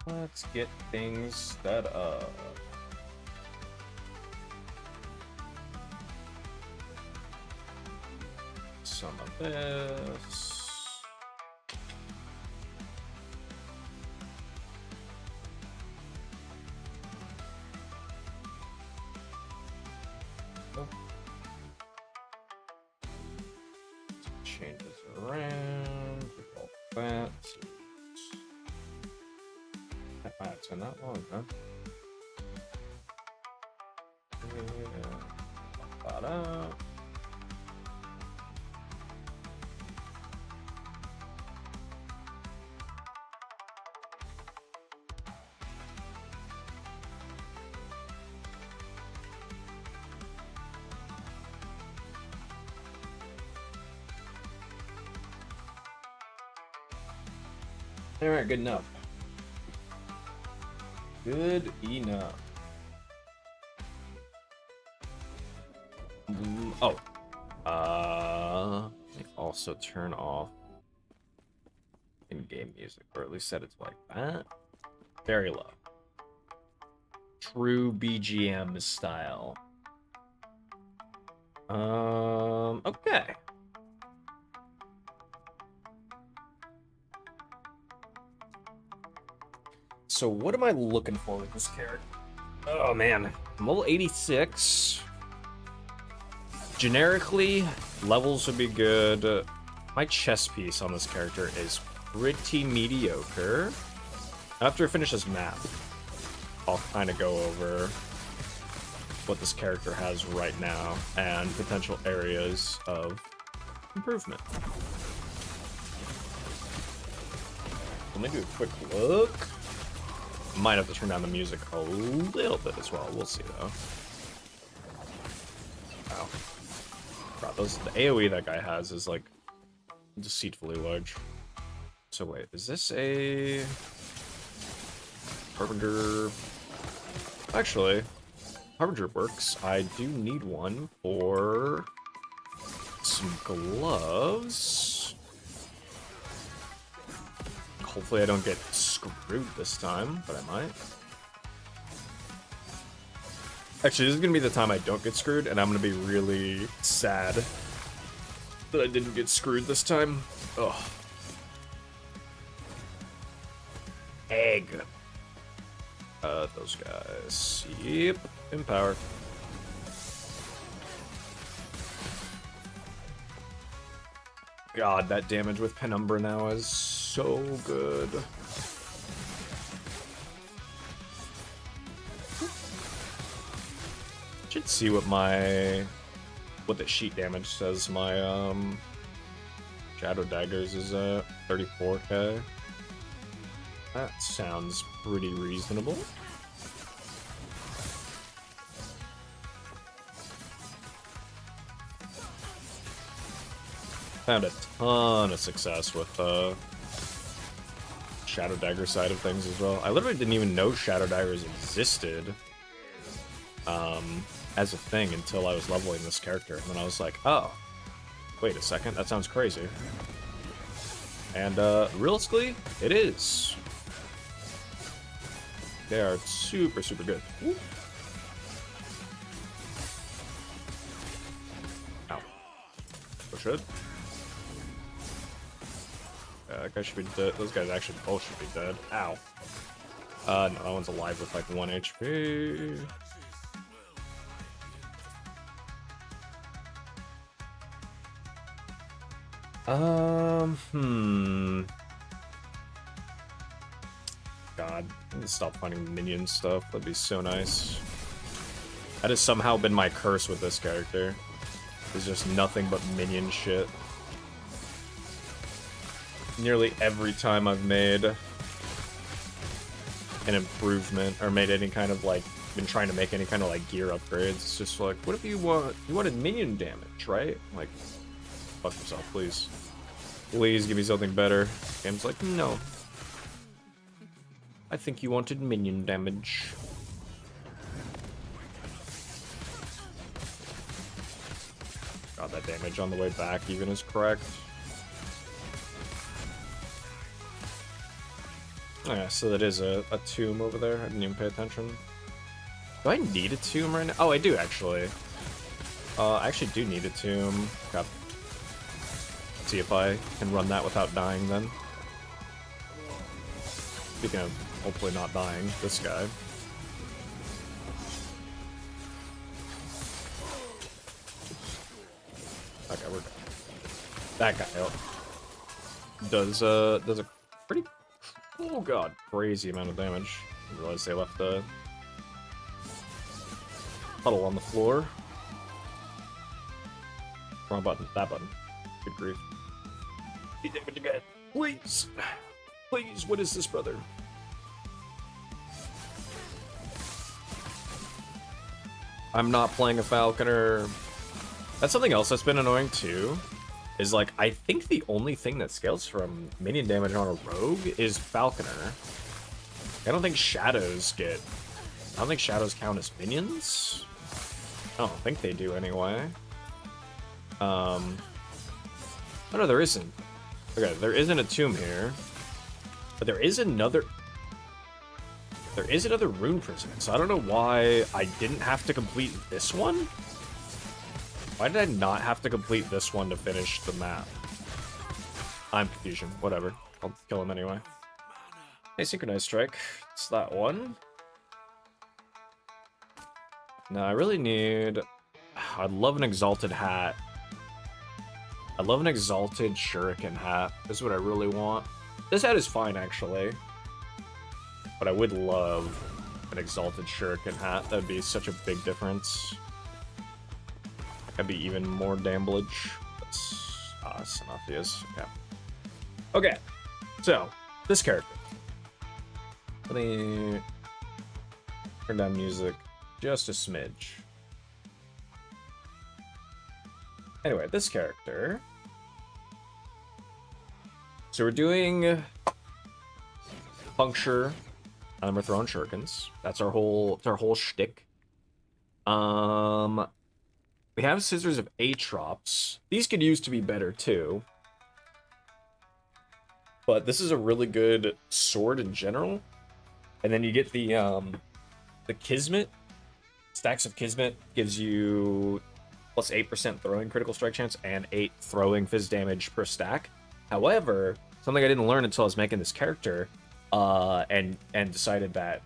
Let's get things set up. Some of this. Nope. Changes around. Do all that. Wow, it's been that long, huh? Yeah. That up. All right, good enough. Good enough. Oh. Let me also turn off in-game music, or at least set it to like that. Very low. True BGM style. Okay. So what am I looking for with this character? Oh man, I'm level 86. Generically, levels would be good. My chess piece on this character is pretty mediocre. After I finish this map, I'll kind of go over what this character has right now and potential areas of improvement. Let me do a quick look. Might have to turn down the music a little bit as well. We'll see though. Wow. God, the AoE that guy has is like deceitfully large. So wait, is this a Harbinger? Actually, Harbinger works. I do need one for some gloves. Hopefully I don't get screwed this time, but I might. Actually, this is gonna be the time I don't get screwed, and I'm gonna be really sad that I didn't get screwed this time. Ugh. Egg. Those guys. Yep, empower. God, that damage with Penumbra now is so good. Should see what the sheet damage says my Shadow Daggers is at 34k. That sounds pretty reasonable. Found a ton of success with Shadow Dagger side of things as well. I literally didn't even know Shadow Daggers existed as a thing until I was leveling this character. And then I was like, oh, wait a second, that sounds crazy. And realistically, it is. They are super, super good. Woo. Ow. Push it. That guy should be dead. Those guys actually both should be dead. Ow. No, that one's alive with like 1 HP. God, I need to stop finding minion stuff. That'd be so nice. That has somehow been my curse with this character. There's just nothing but minion shit. Nearly every time I've made an improvement or made any kind of like been trying to make any kind of like gear upgrades, it's just like, what if you wanted minion damage, right? Like, fuck yourself, please. Please give me something better. Game's like, no. I think you wanted minion damage. God, that damage on the way back even is correct. Yeah, so that is a tomb over there. I didn't even pay attention. Do I need a tomb right now? Oh, I do, actually. I actually do need a tomb. God. Let's see if I can run that without dying, then. Speaking of hopefully not dying, this guy. Okay, we're good. That guy does a pretty, oh god, crazy amount of damage. I didn't realize they left the puddle on the floor. Wrong button. That button. Good grief. Need damage again. Please. Please, what is this, brother? I'm not playing a Falconer. That's something else that's been annoying too. Is like, I think the only thing that scales from minion damage on a rogue is Falconer. I don't think shadows count as minions. I don't think they do anyway. Oh no, there isn't. Okay, there isn't a tomb here. But there is another rune prison, so I don't know why I didn't have to complete this one. Why did I not have to complete this one to finish the map? I'm confusion. Whatever. I'll kill him anyway. Hey, Synchronized Strike. It's that one. Now, I really need... I'd love an Exalted hat. I'd love an Exalted Shuriken hat. This is what I really want. This hat is fine, actually. But I would love an Exalted Shuriken hat. That would be such a big difference. That'd be even more damage. That's Sanafia's. Yeah. Okay. So, this character. Let me turn down music just a smidge. Anyway, this character. So we're doing Puncture, and we're throwing shurikens. That's our whole shtick. We have Scissors of Atrops. These could use to be better too. But this is a really good sword in general. And then you get the Kismet. Stacks of Kismet gives you plus 8% throwing critical strike chance and 8 throwing fizz damage per stack. However, something I didn't learn until I was making this character, and decided that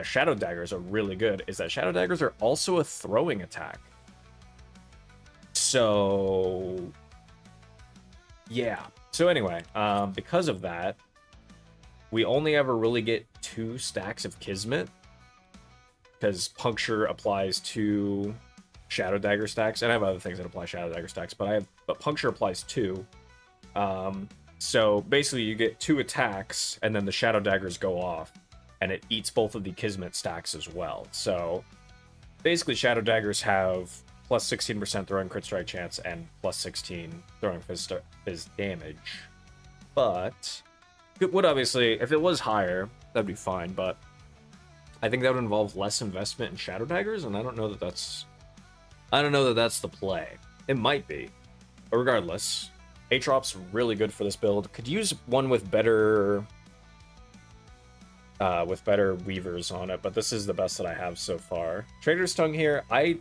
Shadow Daggers are really good, is that Shadow Daggers are also a throwing attack. So, yeah. So anyway, because of that, we only ever really get 2 stacks of Kismet, because Puncture applies to Shadow Dagger stacks, and I have other things that apply Shadow Dagger stacks, but Puncture applies 2. So basically you get 2 attacks, and then the Shadow Daggers go off, and it eats both of the Kismet stacks as well. So basically Shadow Daggers have plus 16% throwing crit strike chance and plus 16 throwing fizz damage. But it would obviously, if it was higher, that'd be fine, but I think that would involve less investment in Shadow Daggers, and I don't know that that's the play. It might be. But regardless, Atrop's really good for this build. Could use one with better weavers on it, but this is the best that I have so far. Trader's Tongue here, I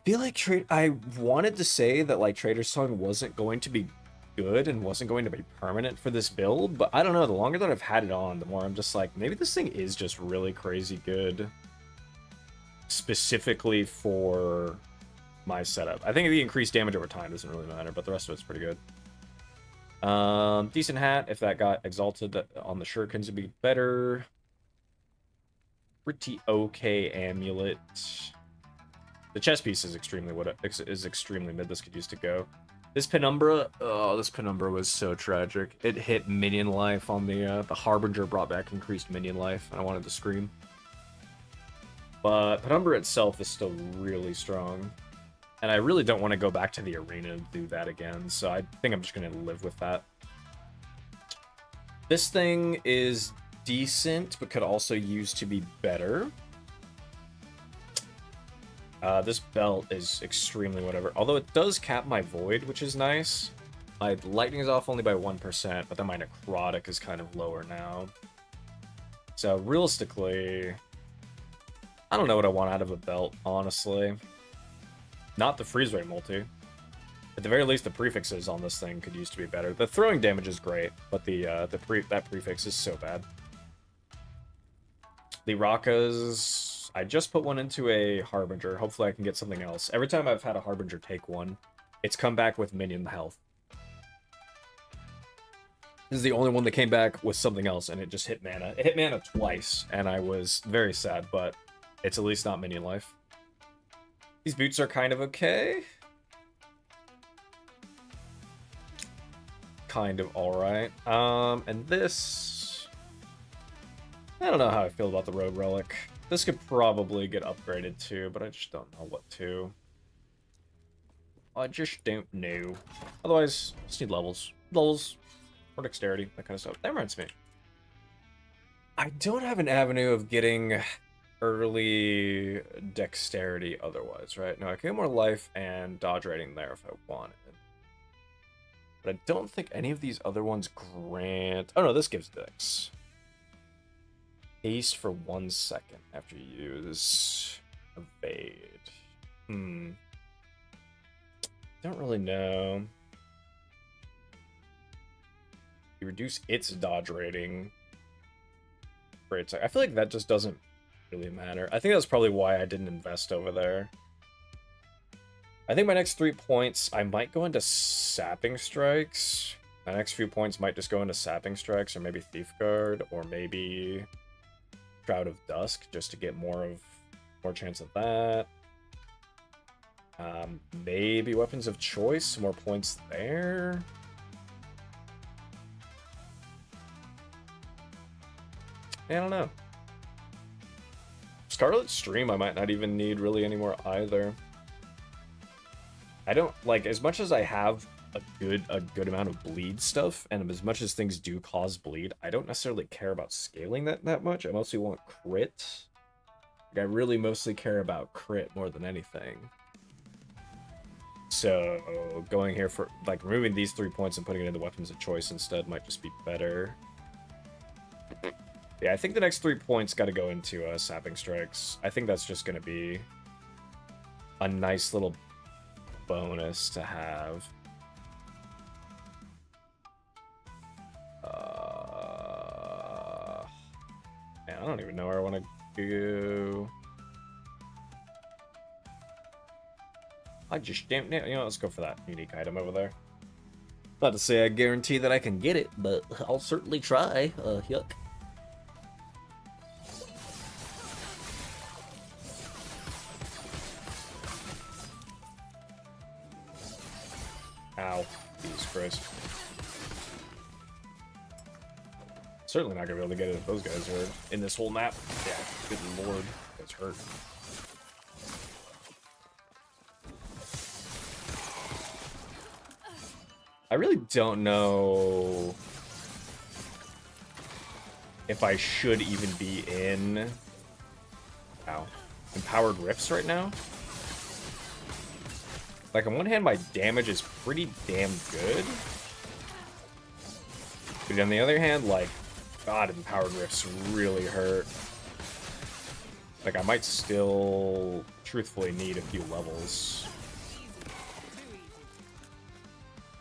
feel like I wanted to say that like Trader's Tongue wasn't going to be good and wasn't going to be permanent for this build, but I don't know, the longer that I've had it on, the more I'm just like, maybe this thing is just really crazy good specifically for my setup. I think the increased damage over time doesn't really matter, but the rest of it's pretty good. Decent hat. If that got exalted on the shurikens, would be better. Pretty okay amulet. The chest piece is extremely mid. This could use to go. This Penumbra, oh, this Penumbra was so tragic. It hit minion life on the Harbinger brought back increased minion life, and I wanted to scream. But Penumbra itself is still really strong. And I really don't want to go back to the arena and do that again, so I think I'm just going to live with that. This thing is decent, but could also use to be better. This belt is extremely whatever, although it does cap my void, which is nice. My lightning is off only by 1%, but then my necrotic is kind of lower now. So realistically, I don't know what I want out of a belt, honestly. Not the freeze ray multi. At the very least, the prefixes on this thing could use to be better. The throwing damage is great, but that prefix is so bad. The Rakas, I just put one into a Harbinger. Hopefully I can get something else. Every time I've had a Harbinger take one, it's come back with minion health. This is the only one that came back with something else, and it just hit mana. It hit mana twice, and I was very sad, but it's at least not minion life. These boots are kind of okay. Kind of alright. And this... I don't know how I feel about the Rogue Relic. This could probably get upgraded too, but I just don't know what to. I just don't know. Otherwise, just need levels. Levels. Or dexterity, that kind of stuff. That reminds me. I don't have an avenue of getting early dexterity otherwise, right? No, I can get more life and dodge rating there if I wanted. But I don't think any of these other ones grant... Oh no, this gives dex. Haste for 1 second after you use evade. Don't really know. You reduce its dodge rating for its... I feel like that just doesn't really matter. I think that's probably why I didn't invest over there. I think my next 3 points, I might go into Sapping Strikes. My next few points might just go into Sapping Strikes, or maybe Thief Guard, or maybe Shroud of Dusk, just to get more chance of that. Maybe Weapons of Choice, more points there. I don't know. Scarlet Stream I might not even need really anymore either. I don't, like, as much as I have a good amount of bleed stuff, and as much as things do cause bleed, I don't necessarily care about scaling that much. I mostly want crit. Like, I really mostly care about crit more than anything. So going here for, like, removing these 3 points and putting it into Weapons of Choice instead might just be better. Yeah, I think the next 3 points got to go into Sapping Strikes. I think that's just going to be a nice little bonus to have. Man, I don't even know where I want to go. I just don't know. You know, let's go for that unique item over there. Not to say I guarantee that I can get it, but I'll certainly try. Yuck. Ow. Jesus Christ. Certainly not gonna be able to get it if those guys are in this whole map. Yeah, good lord. That's hurt. I really don't know if I should even be in... Ow. Empowered Rifts right now. Like, on one hand, my damage is pretty damn good. But on the other hand, like, God, Empowered Rifts really hurt. Like, I might still, truthfully, need a few levels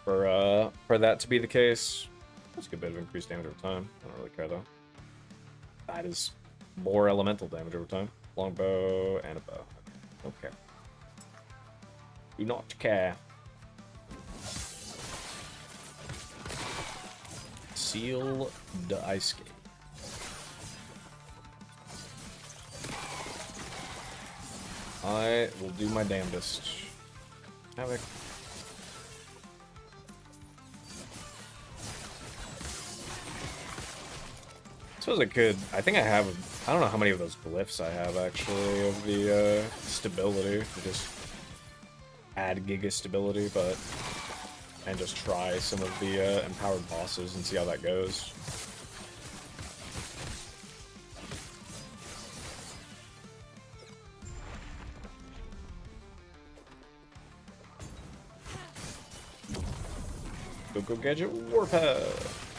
for that to be the case. That's a good bit of increased damage over time. I don't really care, though. That is more elemental damage over time. Longbow and a bow. Okay. Do not care. Seal the ice gate. I will do my damnedest. Havoc. I suppose I could. I think I have. I don't know how many of those glyphs I have actually of the stability. To just add Giga stability, but and just try some of the empowered bosses and see how that goes. Loco Gadget Warpath.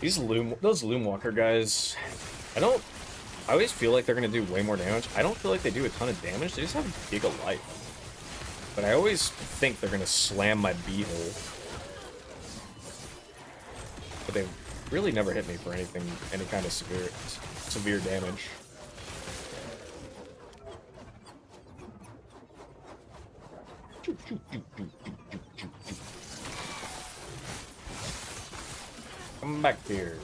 Those Loomwalker guys, I always feel like they're gonna do way more damage. I don't feel like they do a ton of damage. They just have a big of life. But I always think they're gonna slam my beehole. But they really never hit me for anything, any kind of severe damage. Come back here.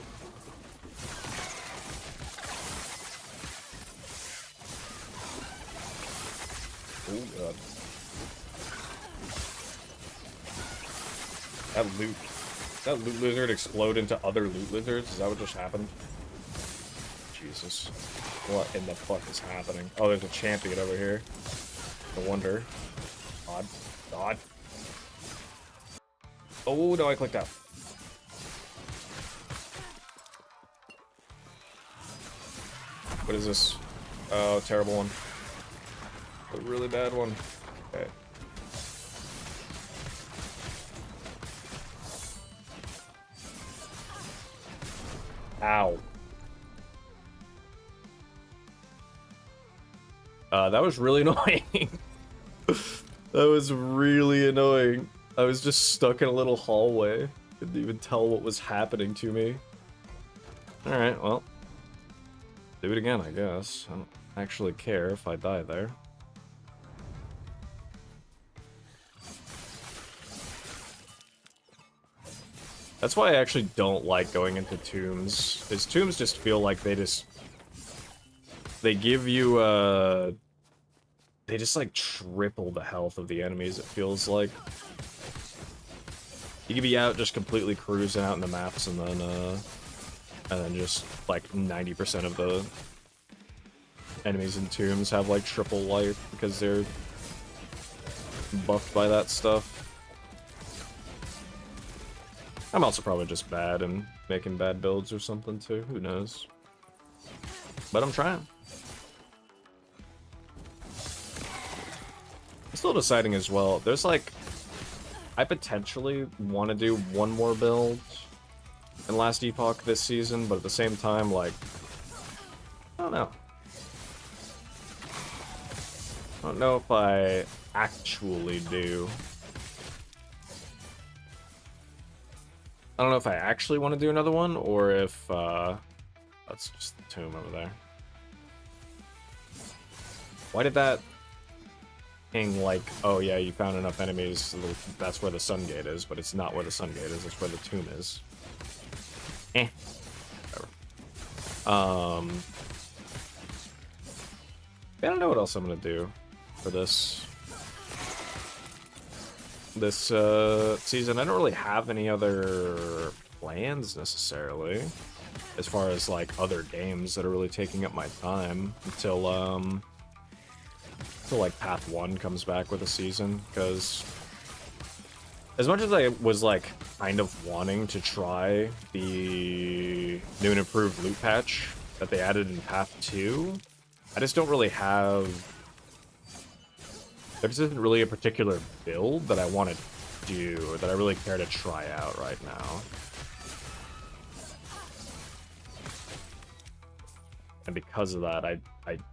Oh god. That loot lizard explode into other loot lizards? Is that what just happened? Jesus. What in the fuck is happening? Oh, there's a champion over here. No wonder. God. God. Oh, no, I clicked out. What is this? Oh, terrible one. A really bad one. Okay. Ow. That was really annoying. That was really annoying. I was just stuck in a little hallway. Couldn't even tell what was happening to me. Alright, well. Do it again, I guess. I don't actually care if I die there. That's why I actually don't like going into tombs. Is tombs just feel like they give you, they just like triple the health of the enemies, it feels like. You could be out just completely cruising out in the maps and then just like 90% of the enemies in tombs have like triple life because they're buffed by that stuff. I'm also probably just bad and making bad builds or something too, who knows. But I'm trying. I'm still deciding as well. There's like, I potentially want to do one more build in Last Epoch this season, but at the same time, like, I don't know. I don't know if I actually do. I don't know if I actually want to do another one, or if, that's just the tomb over there. Why did that ping like, oh yeah, you found enough enemies, that's where the sun gate is, but it's not where the sun gate is, it's where the tomb is. Whatever. I don't know what else I'm gonna do for this season. I don't really have any other plans necessarily as far as like other games that are really taking up my time until like Path 1 comes back with a season, because as much as I was like kind of wanting to try the new and improved loot patch that they added in Path 2, I just don't really have, there just isn't really a particular build that I want to do, or that I really care to try out right now. And because of that, I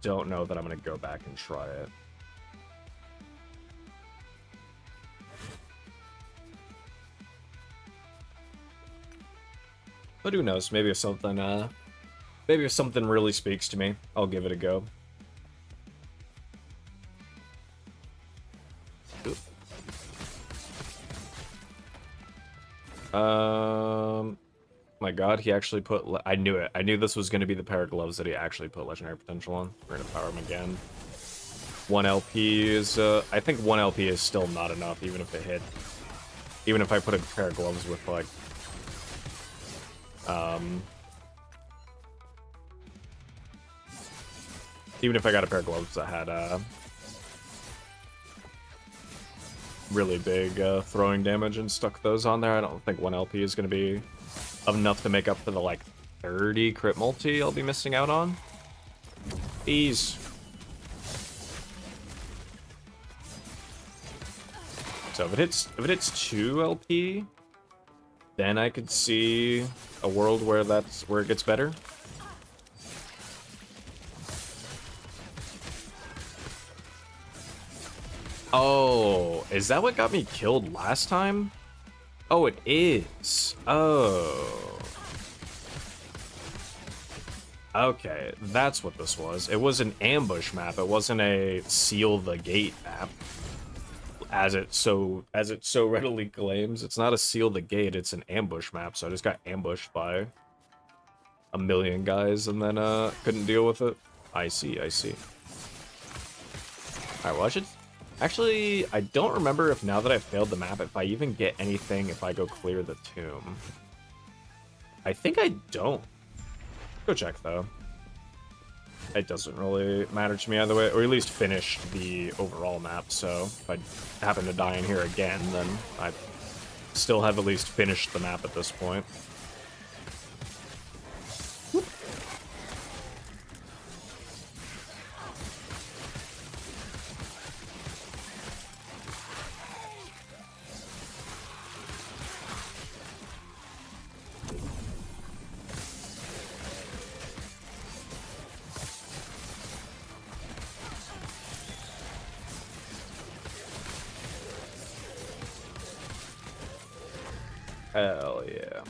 don't know that I'm going to go back and try it. But who knows, maybe if something really speaks to me, I'll give it a go. My god, he actually put, I knew it. I knew this was going to be the pair of gloves that he actually put legendary potential on. We're going to power him again. 1 LP is, I think 1 LP is still not enough, even if it hit. Even if I put a pair of gloves with, like, even if I got a pair of gloves that had, really big throwing damage and stuck those on there, I don't think 1 LP is going to be enough to make up for the like 30 crit multi I'll be missing out on. Ease. So if it hits 2 LP, then I could see a world where it gets better. Oh, is that what got me killed last time? Oh, it is. Oh. Okay, that's what this was. It was an ambush map. It wasn't a seal the gate map. As it so readily claims, it's not a seal the gate, it's an ambush map. So I just got ambushed by a million guys and then couldn't deal with it. I see, I see. Alright, well I should actually, I don't remember if now that I've failed the map, if I even get anything if I go clear the tomb. I think I don't. Go check though. It doesn't really matter to me either way, or at least finish the overall map, so if I happen to die in here again, then I still have at least finished the map at this point. Hell yeah.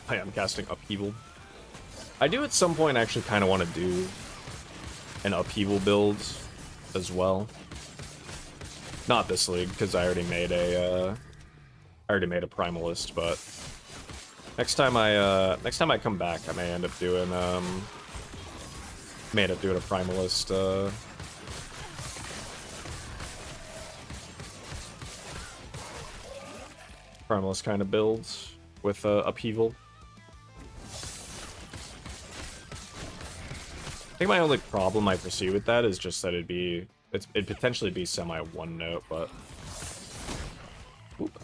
I am casting Upheaval. I do at some point actually kind of want to do an Upheaval build as well. Not this league, because I already made a Primalist, but next time I come back, I may end up doing a Primalist. Primalist kind of builds with Upheaval. I think my only problem I foresee with that is just that it'd potentially be semi one note, but oop.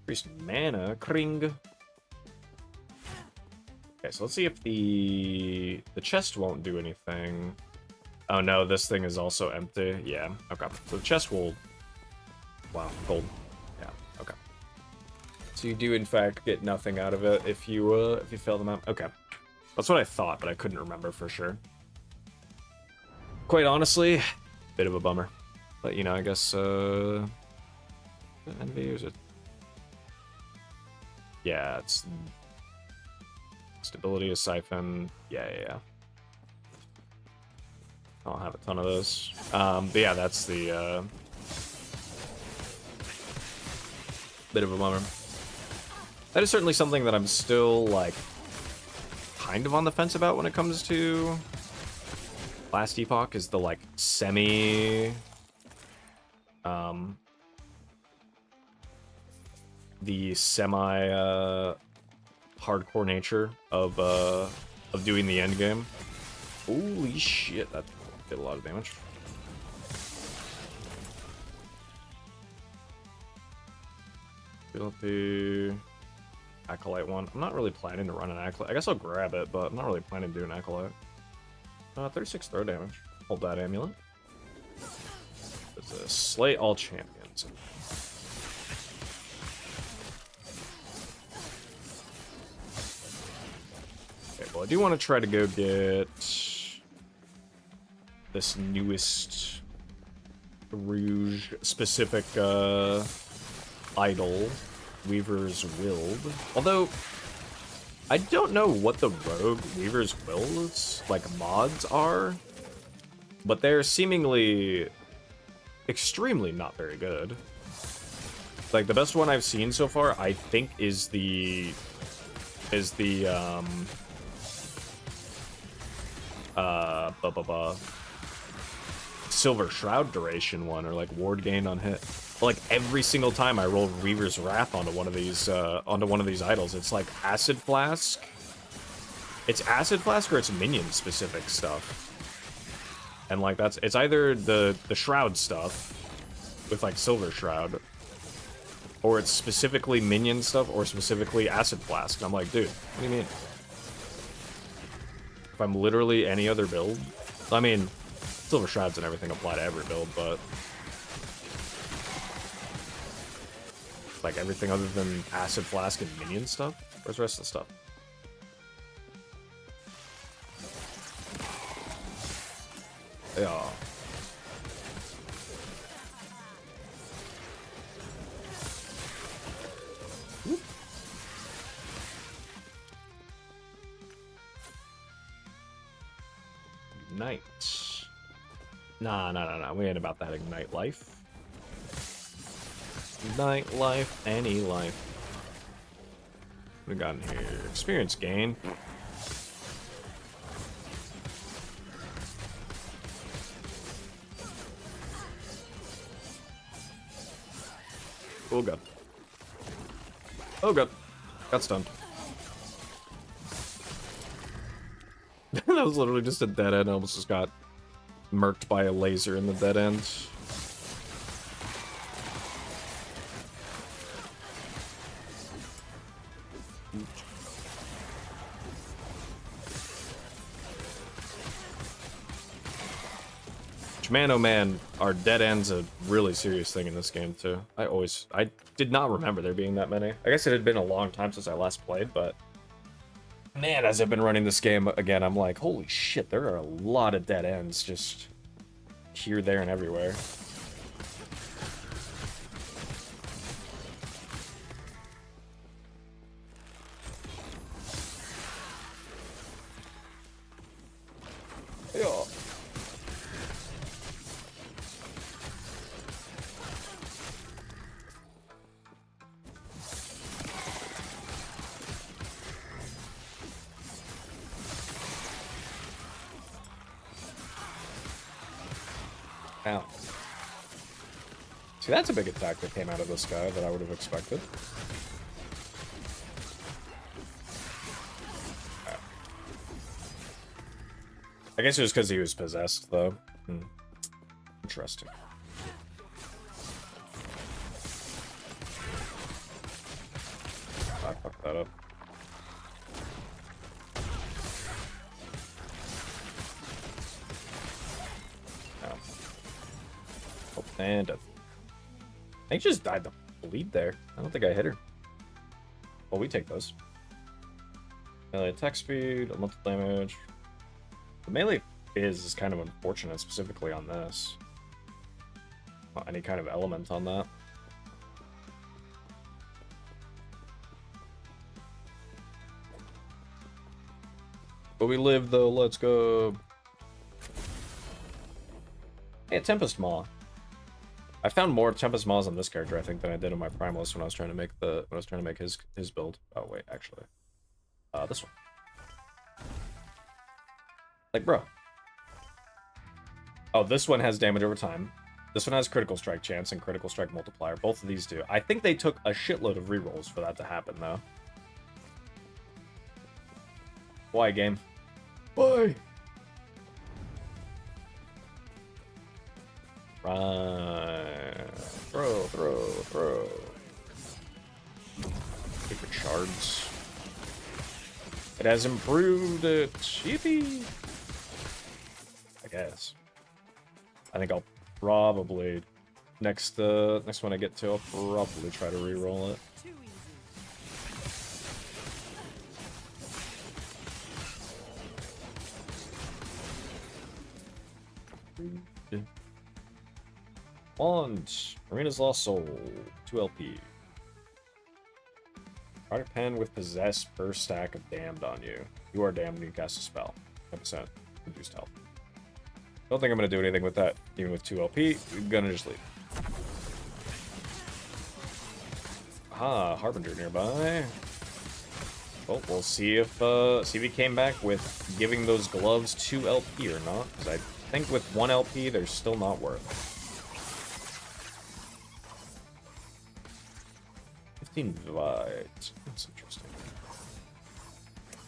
Increased mana, Kring. Okay, so let's see if the chest won't do anything. Oh no, this thing is also empty. Yeah, okay. So the chest will. Wow, gold. Yeah, okay. So you do in fact get nothing out of it if you fail the map. Okay, that's what I thought, but I couldn't remember for sure. Quite honestly, bit of a bummer, but you know, I guess envy, or is it? Yeah, it's stability is siphon. Yeah. I don't have a ton of those. But yeah, that's the bit of a bummer. That is certainly something that I'm still, like, kind of on the fence about when it comes to Last Epoch, is the, like, the semi, hardcore nature of doing the end game. Holy shit, that did a lot of damage. Build the Acolyte one. I'm not really planning to run an Acolyte. I guess I'll grab it, but I'm not really planning to do an Acolyte. 36 throw damage. Hold that amulet. It's a slay all champions. Okay, well I do want to try to go get this newest Rouge specific idol, Weaver's Willed. Although I don't know what the rogue Weaver's Will's like mods are, but they're seemingly extremely not very good. Like the best one I've seen so far, I think, is the Silver Shroud duration one, or like ward gain on hit. Like every single time I roll Weaver's Wrath onto one of these idols, it's like Acid Flask. It's Acid Flask or it's minion specific stuff. And like it's either the Shroud stuff with like Silver Shroud, or it's specifically minion stuff or specifically Acid Flask. And I'm like, dude, what do you mean? If I'm literally any other build, I mean, Silver Shrouds and everything apply to every build, but like everything other than Acid Flask and minion stuff? Where's the rest of the stuff? Yeah. Whoop. Ignite. Nah. We ain't about that Ignite life. Ignite life, any life. What we got in here? Experience gain. Oh god. Oh god. Got stunned. That was literally just a dead end. I almost just got murked by a laser in the dead end. Man, oh man, are dead ends a really serious thing in this game too. I did not remember there being that many. I guess it had been a long time since I last played, but man, as I've been running this game again, I'm like, holy shit, there are a lot of dead ends just here, there, and everywhere. Yeah. Ow. See, that's a big attack that came out of this guy that I would have expected. Right. I guess it was because he was possessed, though. Interesting. I fucked that up. And I think she just died the bleed there. I don't think I hit her. Well, we take those. Melee attack speed, elemental damage. The melee is kind of unfortunate, specifically on this. Any kind of element on that. But we live, though. Let's go. Hey, Tempest Maw. I found more Tempest Maws on this character, I think, than I did on my Primalist when I was trying to make his build. Oh wait, actually, this one. Like, bro. Oh, this one has damage over time. This one has critical strike chance and critical strike multiplier. Both of these do. I think they took a shitload of rerolls for that to happen, though. Why, game? Why? Right. Throw. Paper shards. It has improved it. Yippee. I guess. I think I'll probably next one I get to, I'll probably try to re-roll it. Wand. Marina's Lost Soul. 2 LP. Product pen with possess per stack of damned on you. You are damned when you cast a spell. 10% reduced health. Don't think I'm gonna do anything with that, even with 2 LP. I'm gonna just leave. Ah, Harbinger nearby. Well, we'll see if he came back with giving those gloves 2 LP or not. Because I think with 1 LP, they're still not worth. Invite. That's interesting.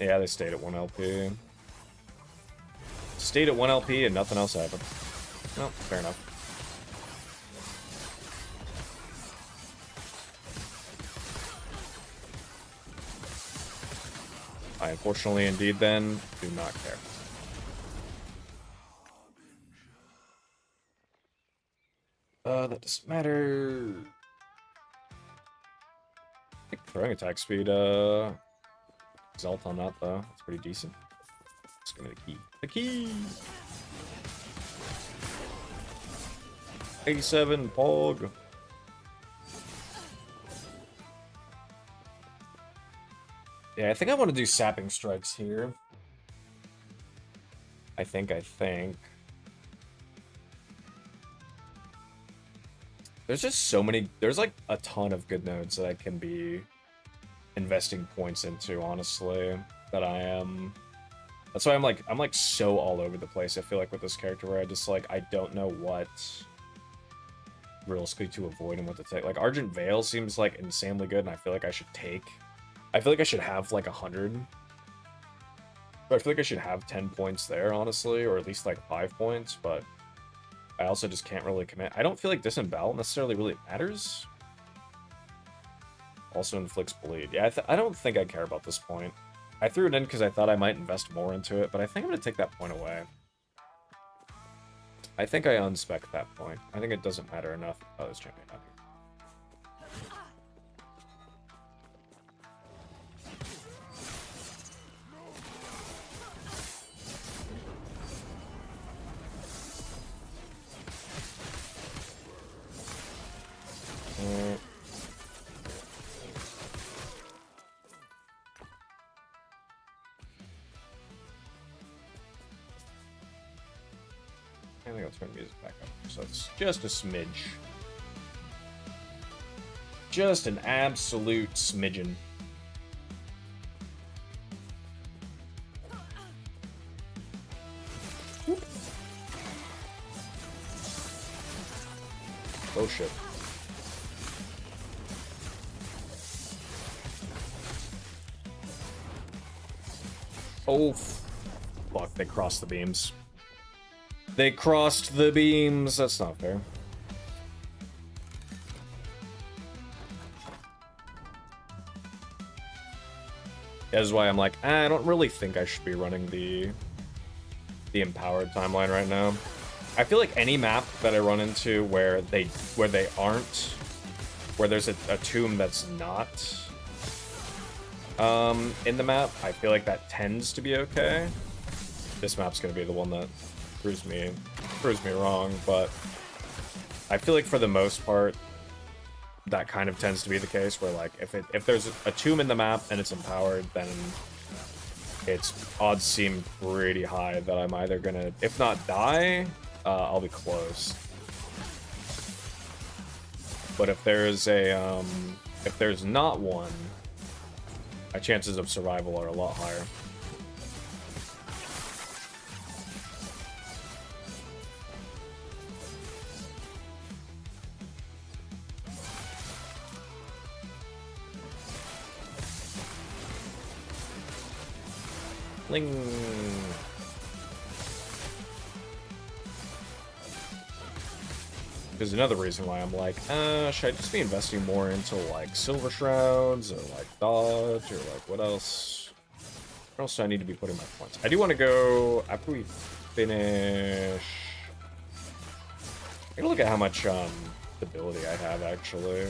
Yeah, they stayed at 1 LP. Stayed at 1 LP and nothing else happened. Well, fair enough. I unfortunately indeed then do not care. That doesn't matter. I think throwing attack speed, Exalt on that though. That's pretty decent. Just give me the key. The key! 87, Pog. Yeah, I think I want to do sapping strikes here. I think. There's just so many, there's like a ton of good nodes that I can be investing points into, honestly, that I am. That's why I'm like so all over the place, I feel like, with this character, where I just like, I don't know what realistically to avoid and what to take. Like, Argent Veil seems like insanely good, and I feel like I should take, I feel like I should have like 100. But I feel like I should have 10 points there, honestly, or at least like 5 points, but I also just can't really commit. I don't feel like Disembowel necessarily really matters. Also inflicts bleed. Yeah, I don't think I care about this point. I threw it in because I thought I might invest more into it, but I think I'm going to take that point away. I think I unspec that point. I think it doesn't matter enough. Oh, this champion not here. I think I'll turn music back up. So it's just a smidge. Just an absolute smidgen. Oh shit. Oh, fuck, they crossed the beams. They crossed the beams. That's not fair. That is why I'm like, I don't really think I should be running the empowered timeline right now. I feel like any map that I run into where there's a tomb that's not in the map, I feel like that tends to be okay. This map's gonna be the one that proves me wrong, but I feel like for the most part that kind of tends to be the case, where like if there's a tomb in the map and it's empowered, then its odds seem pretty high that I'm either gonna, if not die, I'll be close. But if there's not one, my chances of survival are a lot higher. Ling. There's another reason why I'm like, should I just be investing more into like Silver Shrouds or like Dodge or like what else? Where else do I need to be putting my points? I do want to go after we finish. I'm gonna look at how much stability I have actually.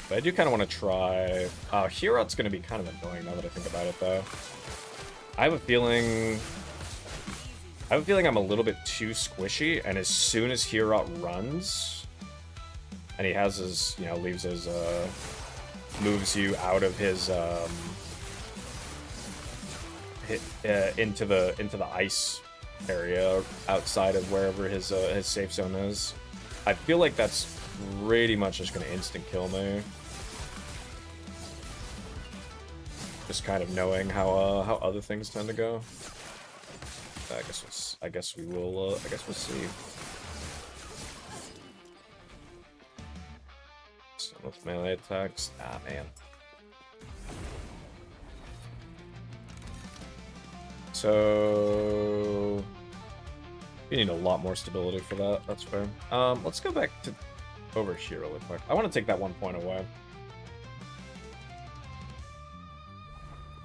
But I do kind of want to try. Heorot's going to be kind of annoying now that I think about it, though. I have a feeling I'm a little bit too squishy, and as soon as Heorot runs, and he has his, you know, leaves his, moves you out of his, into the ice area outside of wherever his safe zone is. I feel like that's pretty much just going to instant kill me. Just kind of knowing how other things tend to go. I guess we'll see. With melee attacks. Ah, man. So you need a lot more stability for that. That's fair. Let's go back to over here really quick. I want to take that 1 point away.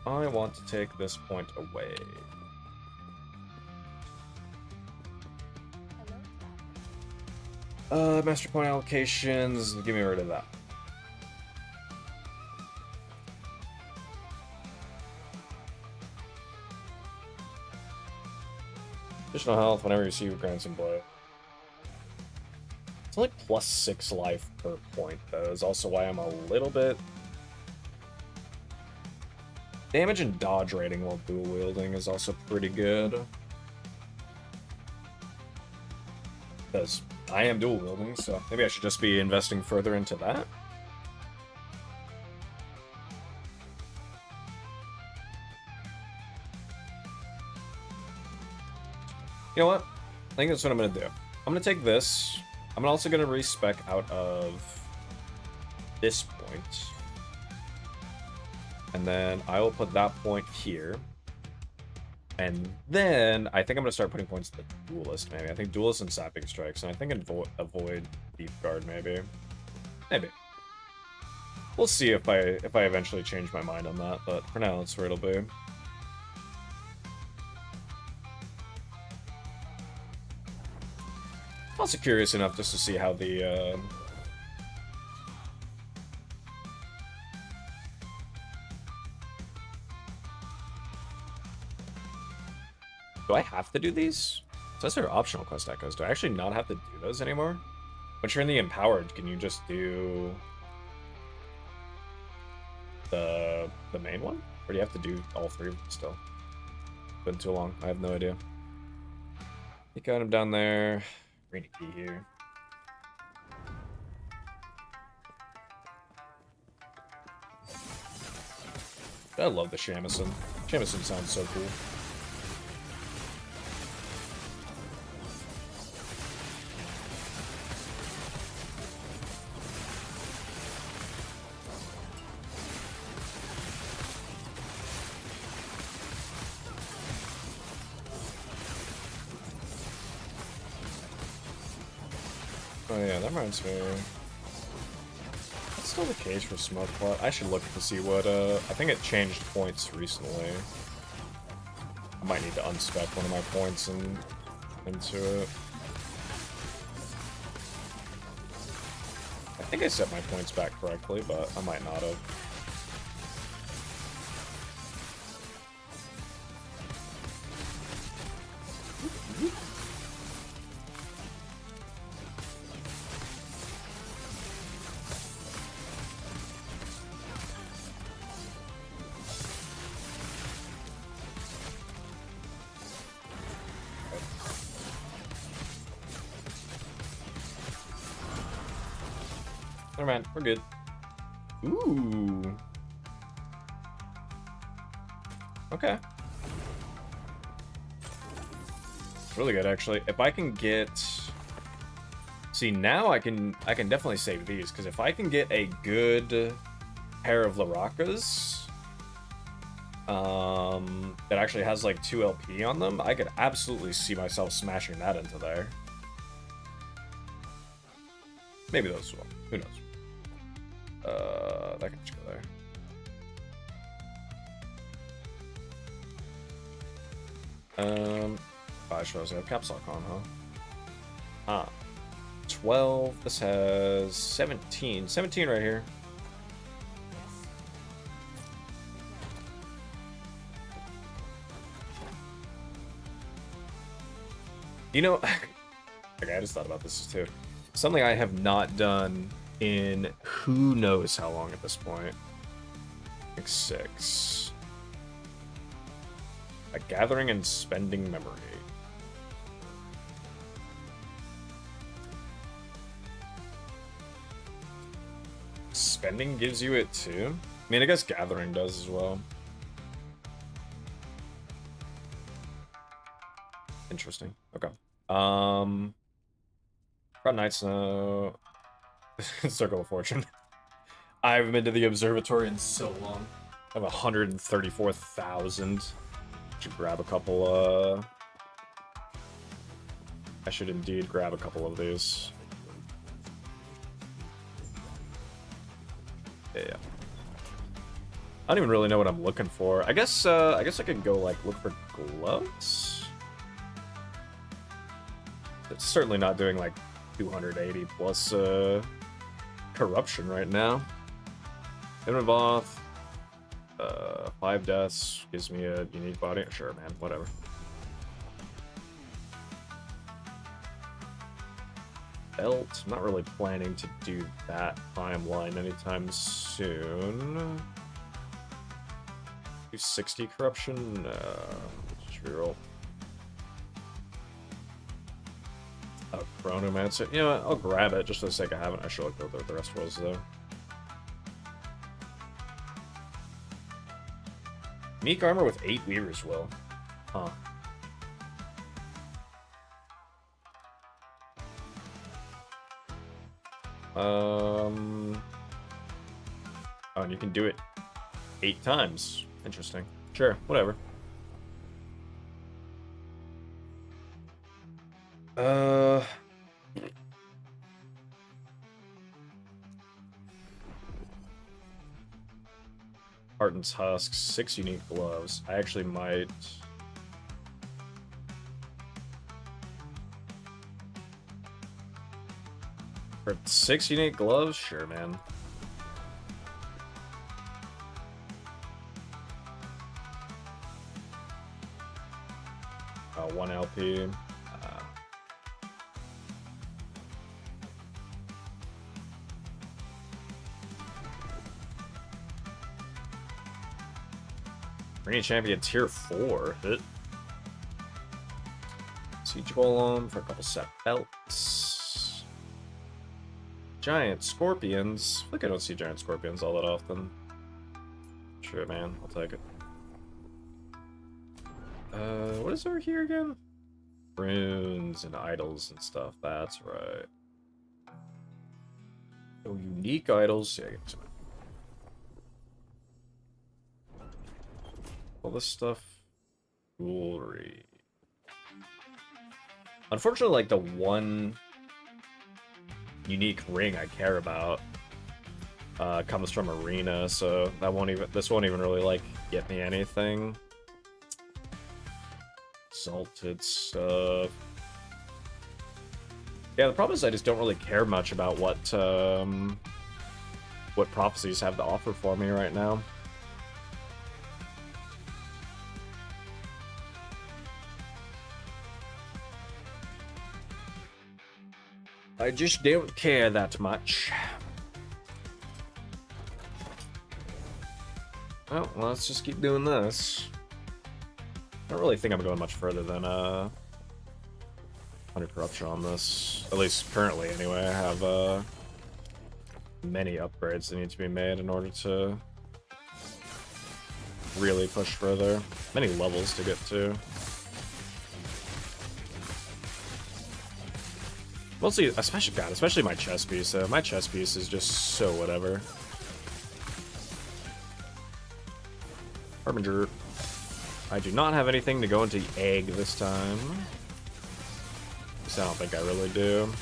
I want to take this point away. Master point allocations. Give me rid of that. Additional health whenever you see your grandson blow. It's only +6 life per point, though. Is also why I'm a little bit. Damage and dodge rating while dual wielding is also pretty good. Because I am dual wielding, so maybe I should just be investing further into that. You know what? I think that's what I'm going to do. I'm going to take this. I'm also going to respec out of this point. And then I will put that point here. And then I think I'm going to start putting points to the Duelist, maybe. I think Duelist and Sapping Strikes. And I think avoid Deep Guard, maybe. Maybe. We'll see if I eventually change my mind on that. But for now, that's where it'll be. Also curious enough just to see how the do I have to do these? It says they're optional quest echoes. Do I actually not have to do those anymore? Once you're in the Empowered, can you just do the main one? Or do you have to do all three of them still? Been too long. I have no idea. You got him down there. Green key here. I love the Shamisen. Shamisen sounds so cool. Oh yeah, that reminds me. That's still the case for Smoke Plot. I should look to see what, I think it changed points recently. I might need to unspec one of my points and into it. I think I set my points back correctly, but I might not have. Never mind, we're good. Ooh. Okay. Really good, actually. If I can get... See, now I can definitely save these, because if I can get a good pair of Laracas, that actually has, like, 2 LP on them, I could absolutely see myself smashing that into there. Maybe those as well. Who knows? That can just go there. I should also have Caps Lock on, huh? Ah. 12. This has 17. 17 right here. You know, okay, I just thought about this too. Something I have not done in who knows how long at this point. Like 6. A gathering and spending memory. Spending gives you it too? I mean, I guess gathering does as well. Interesting. Okay. Got Night Snow. Circle of Fortune. I haven't been to the observatory in so long. I have 134,000. Should grab a couple, I should indeed grab a couple of these. Yeah. I don't even really know what I'm looking for. I guess I could go, like, look for gloves? It's certainly not doing, like, 280 plus, corruption right now. Innovoth, 5 deaths, gives me a unique body. Sure, man, whatever. Belt, I'm not really planning to do that timeline anytime soon. 260 corruption? Just reroll. Oh, Chronomancer. You know what? I'll grab it just for the sake of having it. I should look what the rest was, though. Unique armor with 8 Weaver's Will. Huh. Oh, and you can do it 8 times. Interesting. Sure, whatever. Harden's Husks, 6 unique gloves. I actually might... For 6 unique gloves? Sure, man. Oh, 1 LP. Arena Champion Tier 4. Hit. Siege Golem for a couple set belts. Giant Scorpions. I feel like I don't see Giant Scorpions all that often. Sure, man. I'll take it. What is over here again? Runes and idols and stuff. That's right. Oh, unique idols. Yeah, get some. All this stuff. Jewelry. Unfortunately, like the one unique ring I care about comes from Arena, so that won't even. This won't even really like get me anything. Salted stuff. Yeah, the problem is I just don't really care much about what prophecies have to offer for me right now. I just don't care that much. Oh, well, let's just keep doing this. I don't really think I'm going much further than 100 corruption on this. At least currently, anyway. I have many upgrades that need to be made in order to really push further. Many levels to get to. Mostly, especially my chess piece. My chess piece is just so whatever. Harbinger. I do not have anything to go into the egg this time. At least I don't think I really do.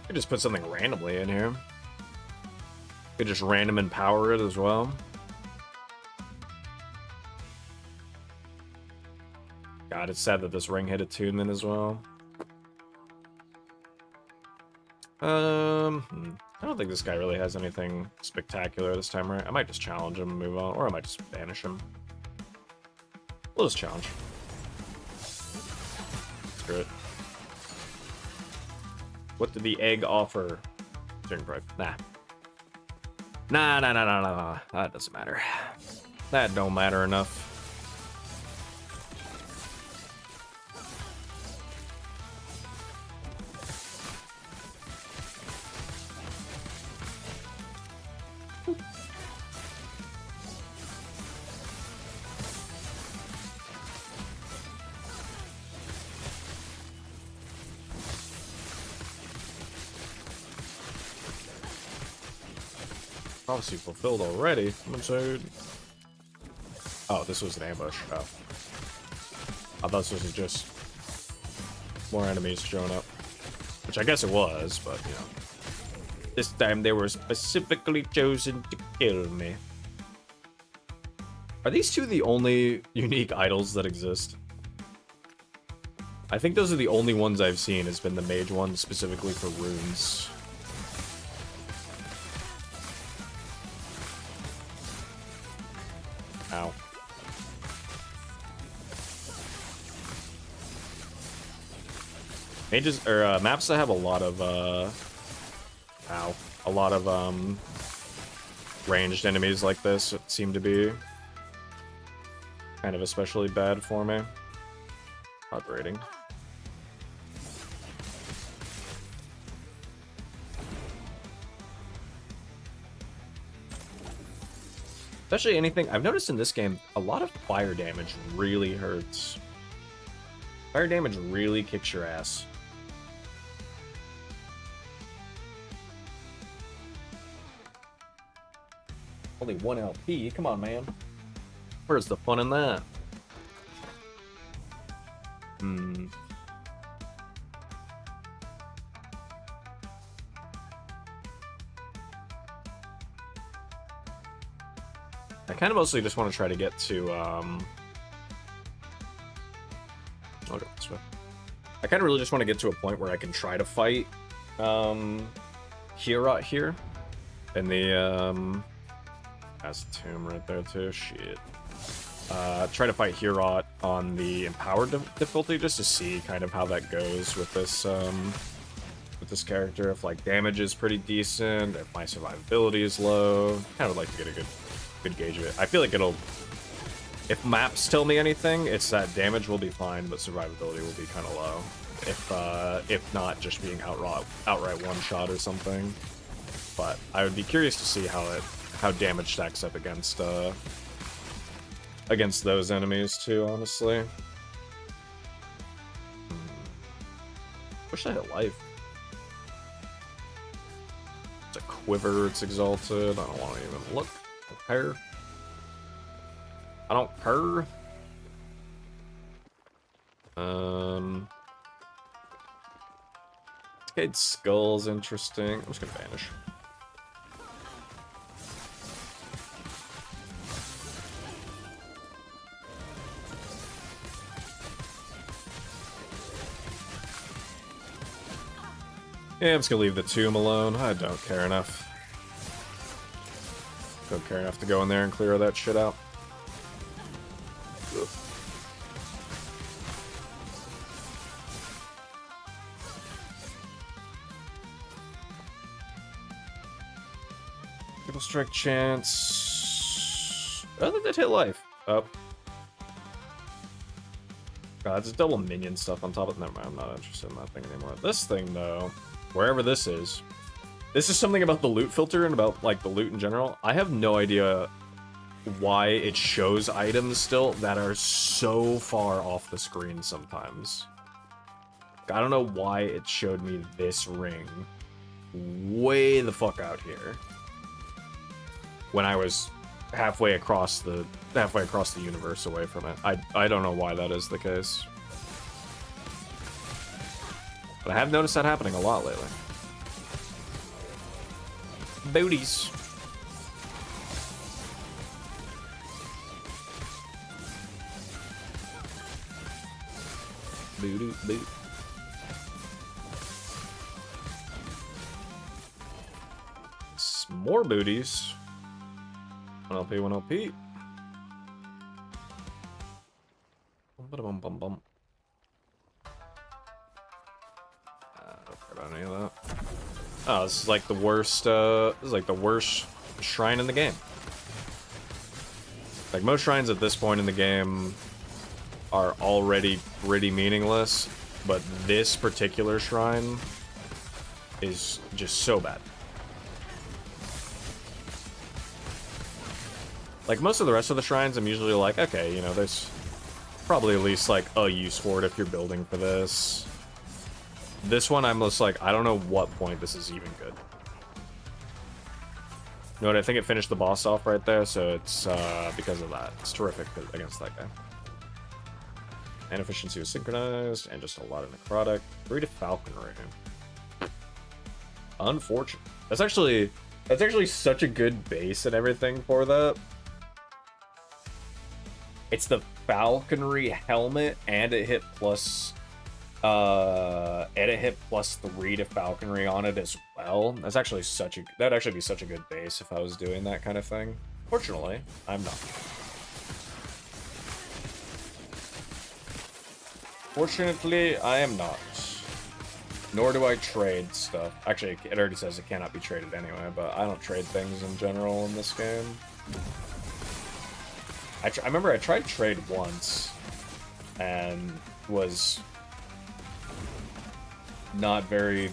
Could just put something randomly in here. Could just random empower it as well. God, it's sad that this ring hit attunement as well. I don't think this guy really has anything spectacular this time, right? I might just challenge him and move on, or I might just banish him. We'll just challenge. Screw it. What did the egg offer? Nah. Nah, nah, nah, nah, nah, nah. That doesn't matter. That don't matter enough. Prophecy fulfilled already. Oh, this was an ambush. Oh. I thought this was just more enemies showing up. Which I guess it was, but, you know. This time they were specifically chosen to kill me. Are these two the only unique idols that exist? I think those are the only ones I've seen, has been the mage one specifically for runes. Ow. Mages, or maps that have a lot of, a lot of, ranged enemies like this seem to be kind of especially bad for me. Operating. Especially anything, I've noticed in this game, a lot of fire damage really hurts. Fire damage really kicks your ass. Only 1 LP, come on, man. Where's the fun in that? I kind of mostly just want to try to get to, I'll go this way. I kind of really just want to get to a point where I can try to fight, Hierot here. And the, has a tomb right there too, shit. Try to fight Hierot on the empowered difficulty just to see kind of how that goes with this character. If like damage is pretty decent, if my survivability is low, kind of like to get a good gauge of it. I feel like it'll, if maps tell me anything, it's that damage will be fine, but survivability will be kind of low. If not just being outright one shot or something. But I would be curious to see how damage stacks up against those enemies too, honestly. Wish I had life. It's a quiver, it's exalted. I don't want to even look. I don't care. I don't care. Decayed Skull's interesting. I'm just gonna vanish. Yeah, I'm just gonna leave the tomb alone. I don't care enough. Don't care enough to go in there and clear that shit out. Ugh. Triple strike chance. Oh, that did hit life. Up. God, it's double minion stuff on top of. Never mind, I'm not interested in that thing anymore. This thing, though, wherever this is something about the loot filter and about like the loot in general. I have no idea why it shows items still that are so far off the screen sometimes. I don't know why it showed me this ring way the fuck out here when I was halfway across the universe away from it. I don't know why that is the case. But I have noticed that happening a lot lately. Booties. Boo boo. More booties. 1 LP, 1 LP. Bum bum bum. Don't care about any of that. Oh, this is like the worst. This is like the worst shrine in the game. Like, most shrines at this point in the game are already pretty meaningless, but this particular shrine is just so bad. Like, most of the rest of the shrines, I'm usually like, okay, you know, there's probably at least, like, a use for it if you're building for this. This one, I'm just like, I don't know what point this is even good. You know what, I think it finished the boss off right there, so it's, because of that. It's terrific against that guy. And efficiency was synchronized, and just a lot of necrotic. 3 to falconry. Unfortunate. That's actually such a good base and everything for that. It's the falconry helmet, and it hit plus 3 to falconry on it as well. That's actually that'd actually be such a good base if I was doing that kind of thing. Fortunately, I'm not. Fortunately, I am not. Nor do I trade stuff. Actually, it already says it cannot be traded anyway, but I don't trade things in general in this game. I remember I tried trade once, and was not very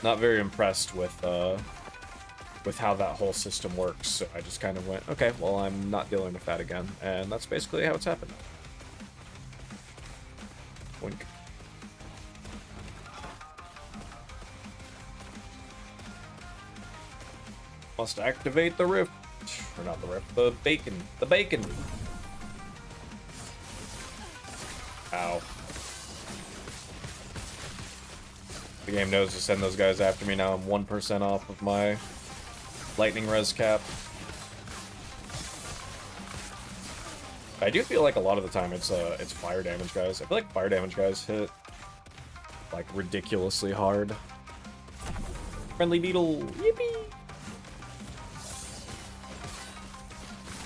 impressed with how that whole system works. So I just kind of went, okay, well, I'm not dealing with that again, and that's basically how it's happened. Wink. Must activate the rift. Or not the rift, the bacon. The bacon! Ow. The game knows to send those guys after me now. I'm 1% off of my lightning res cap. I do feel like a lot of the time it's fire damage guys. I feel like fire damage guys hit like ridiculously hard. Friendly needle, yippee!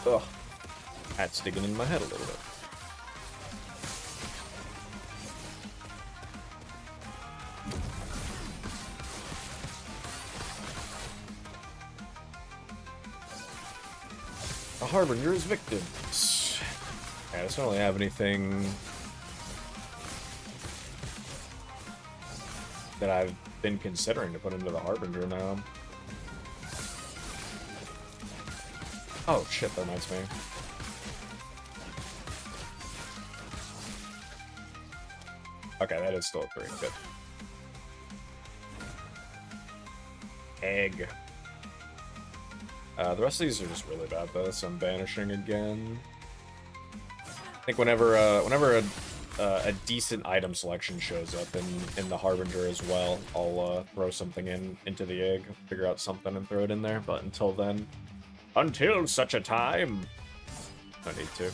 Ugh, that's digging in my head a little bit. The Harbinger's victims. Yeah, I just don't really have anything that I've been considering to put into the Harbinger now. Oh shit, that reminds me. Okay, that is still a 3. Good. Egg. The rest of these are just really bad though, so I'm banishing again. I think whenever a decent item selection shows up in the Harbinger as well, I'll throw something into the egg, figure out something and throw it in there, but until then, until such a time, I need to.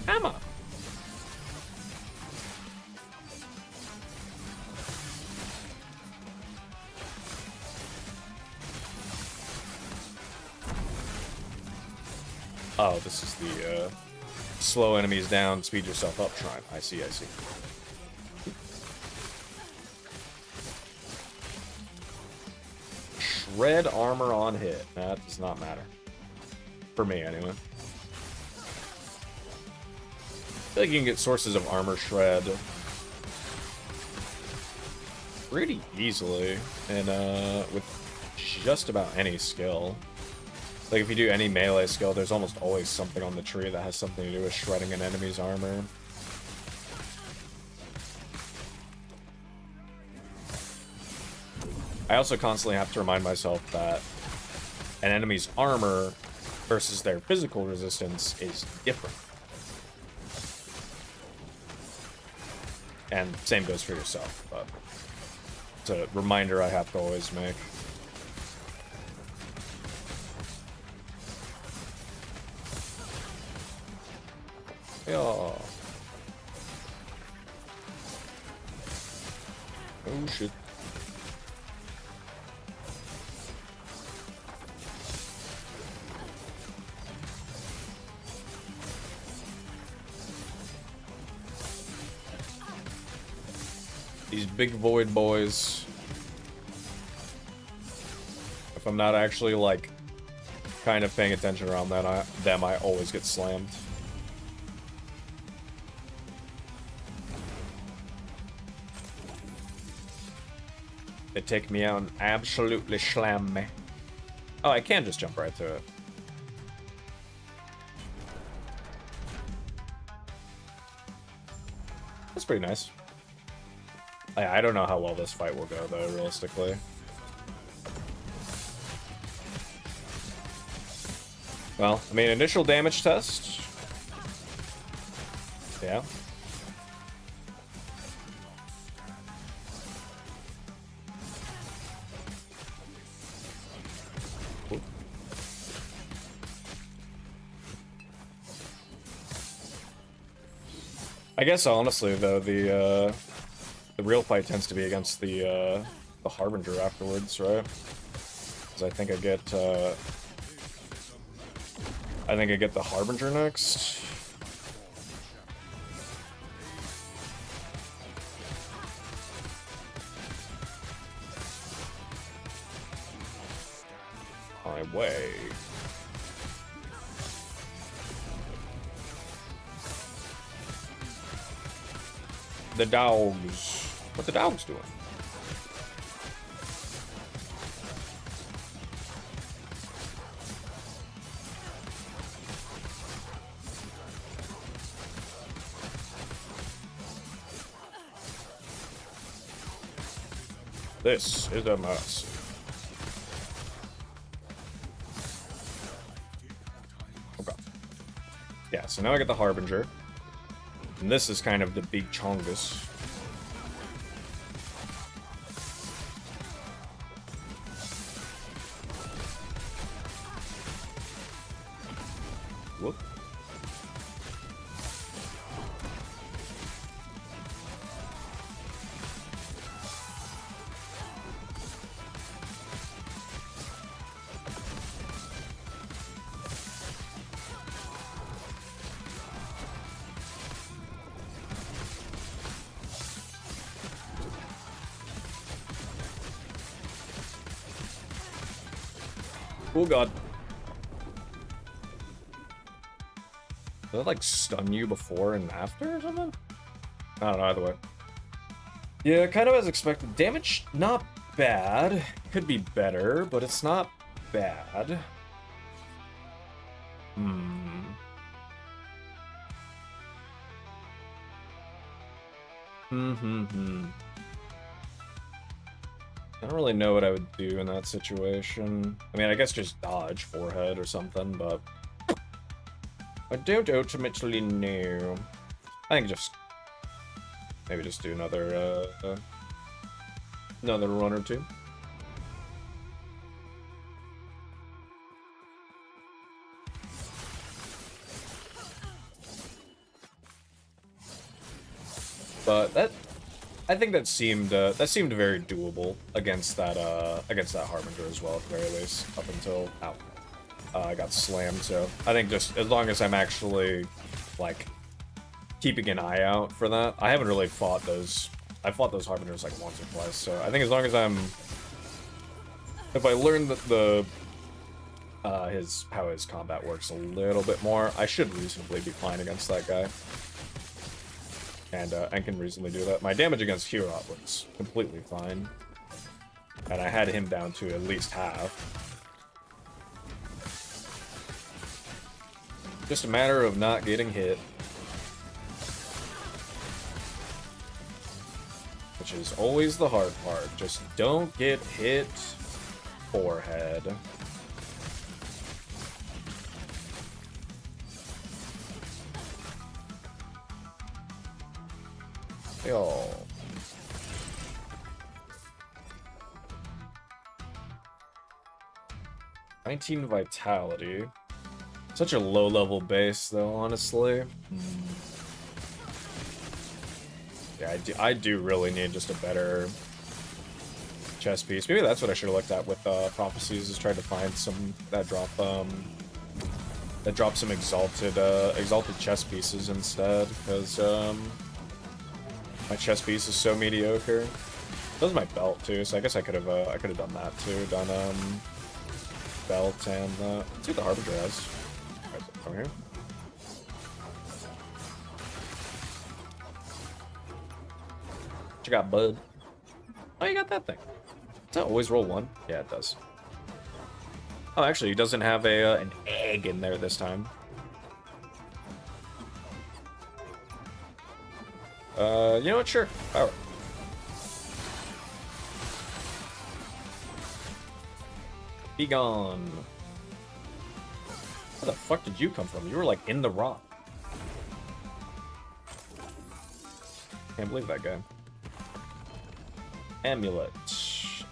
Hammer! Oh, this is the slow enemies down, speed yourself up shrine. I see, I see. Shred armor on hit. That does not matter. For me, anyway. I feel like you can get sources of armor shred pretty easily, and with just about any skill. Like, if you do any melee skill, there's almost always something on the tree that has something to do with shredding an enemy's armor. I also constantly have to remind myself that an enemy's armor versus their physical resistance is different. And same goes for yourself, but it's a reminder I have to always make. Yeah. Oh shit. These big void boys. If I'm not actually, like, kind of paying attention around them, I always get slammed. They take me out and absolutely slam me. Oh, I can just jump right to it. That's pretty nice. I don't know how well this fight will go, though, realistically. Well, I mean, initial damage test. Yeah. Ooh. I guess, honestly, though, the real fight tends to be against the Harbinger afterwards, right? Because I think I get the Harbinger next. My way. The dogs. What the dogs doing? This is a mess. Okay. Yeah, so now I get the Harbinger. And this is kind of the big chongus. Whoop. Oh god. Did it, like, stun you before and after or something? I don't know, either way. Yeah, kind of as expected. Damage, not bad. Could be better, but it's not bad. I don't really know what I would do in that situation. I mean, I guess just dodge forehead or something, but I don't ultimately know. I think just maybe just do another run or two. But I think that seemed very doable against that Harbinger as well, at the very least, up until I got slammed. So I think just as long as I'm actually, like, keeping an eye out for that. I haven't really fought those. I fought those Harbingers like once or twice. So I think as long as if I learn that how his combat works a little bit more, I should reasonably be fine against that guy. And can reasonably do that. My damage against Hirot was completely fine. And I had him down to at least half. Just a matter of not getting hit. Which is always the hard part. Just don't get hit forehead. Yo. $19 vitality. Such a low-level base, though, honestly. Yeah, I do really need just a better chess piece. Maybe that's what I should have looked at with prophecies, is trying to find some that drop some exalted chess pieces instead, because My chest piece is so mediocre. That was my belt too, so I guess I could have done that too. Done belt and let's see what the Harbinger has. Over here. What you got, bud? Oh, you got that thing. Does that always roll one? Yeah, it does. Oh, actually, he doesn't have a an egg in there this time. You know what? Sure. Power. Be gone. Where the fuck did you come from? You were like in the rock. Can't believe that guy. Amulet.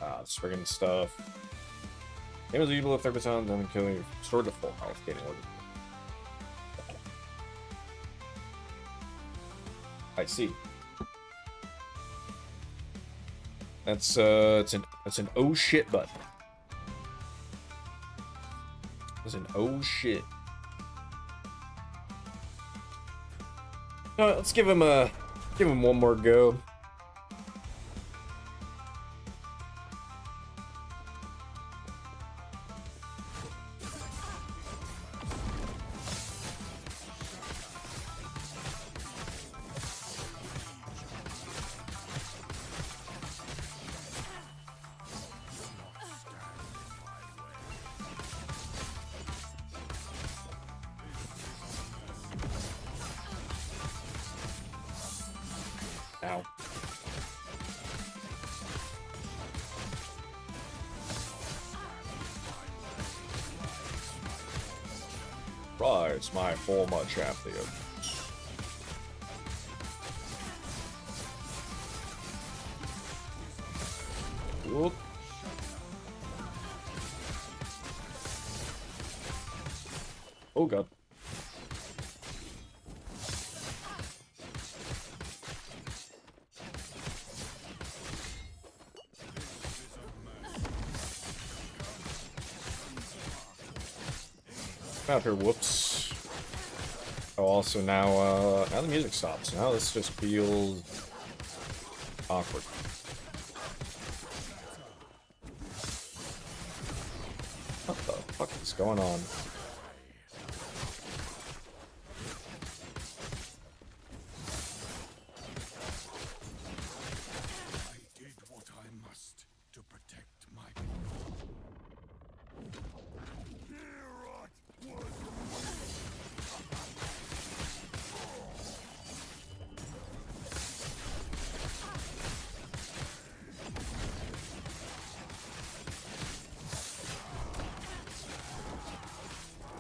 Ah, this friggin' stuff. Game is evil if 30% and then killing you. Sword to full health. Getting ordered. I see. That's it's an oh shit button. It's an oh shit. Alright, let's give him one more go. Ow. Rise, my former champion. Whoop. Oh god. Out here, whoops. Oh, also now the music stops. Now this just feels awkward. What the fuck is going on?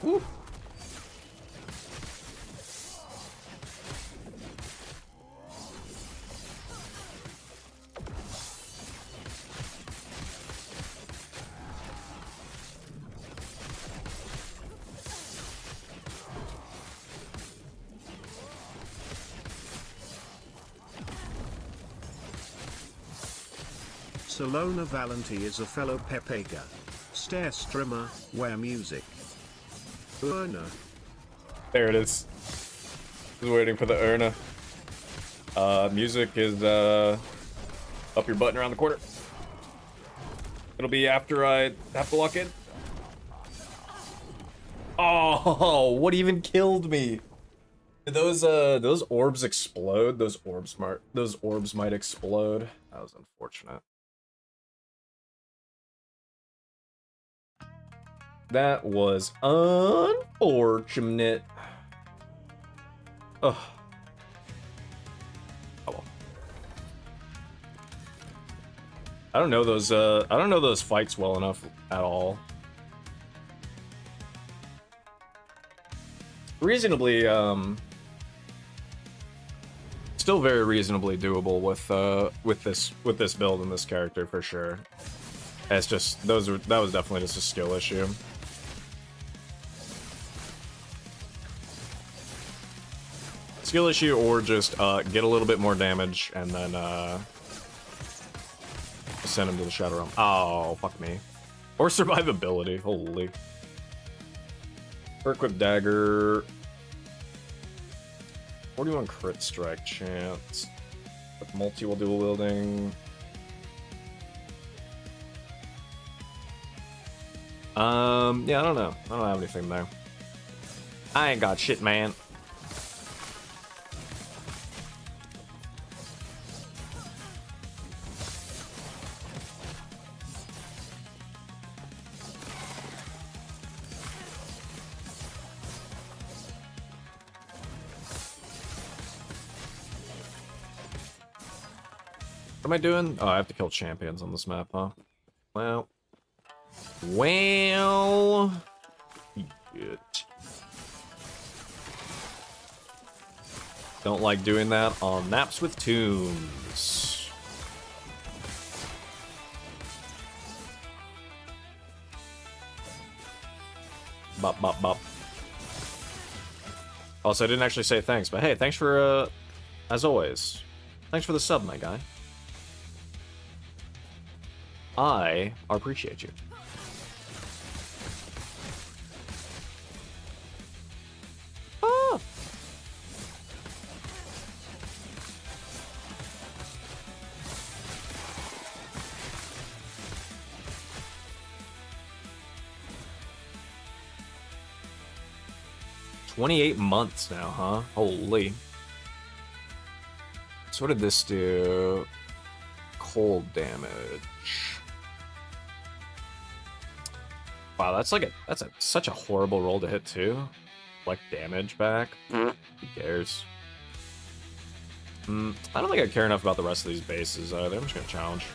Woo. Solona Valenti is a fellow Pepega. Stare streamer, where music. Urna. There it is. I was waiting for the Urna. Music is up your butt and around the corner. It'll be after I have to lock in. Oh, what even killed me? Did those orbs explode? Those orbs might explode. That was unfortunate. That was unfortunate. Ugh. Oh well. I don't know those fights well enough at all. Reasonably, still very reasonably doable with this build and this character for sure. It's just that was definitely just a skill issue. Skill issue, or just get a little bit more damage and then send him to the Shadow Realm. Oh, fuck me. Or survivability. Holy. Or equip dagger. 41 crit strike chance. With multi will dual wielding. Yeah, I don't know. I don't have anything there. I ain't got shit, man. What am I doing? Oh, I have to kill champions on this map, huh? Well. Good. Don't like doing that on maps with tombs. Bop, bop, bop. Also, I didn't actually say thanks, but hey, thanks for, as always, thanks for the sub, my guy. I appreciate you. Ah! $28 months now, huh? Holy. So what did this do? Cold damage. Wow, that's like such a horrible roll to hit too. Like damage back. Who cares? I don't think I care enough about the rest of these bases either. I'm just gonna challenge.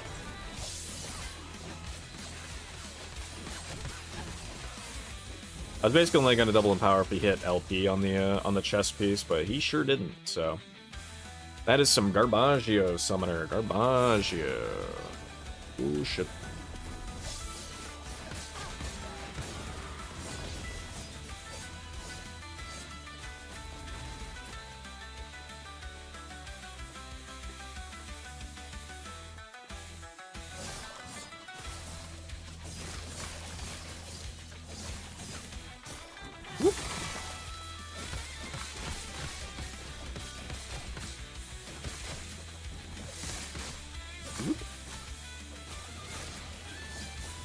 I was basically only gonna double empower if he hit LP on the chest piece, but he sure didn't. So that is some Garbaggio summoner. Garbaggio. Ooh shit.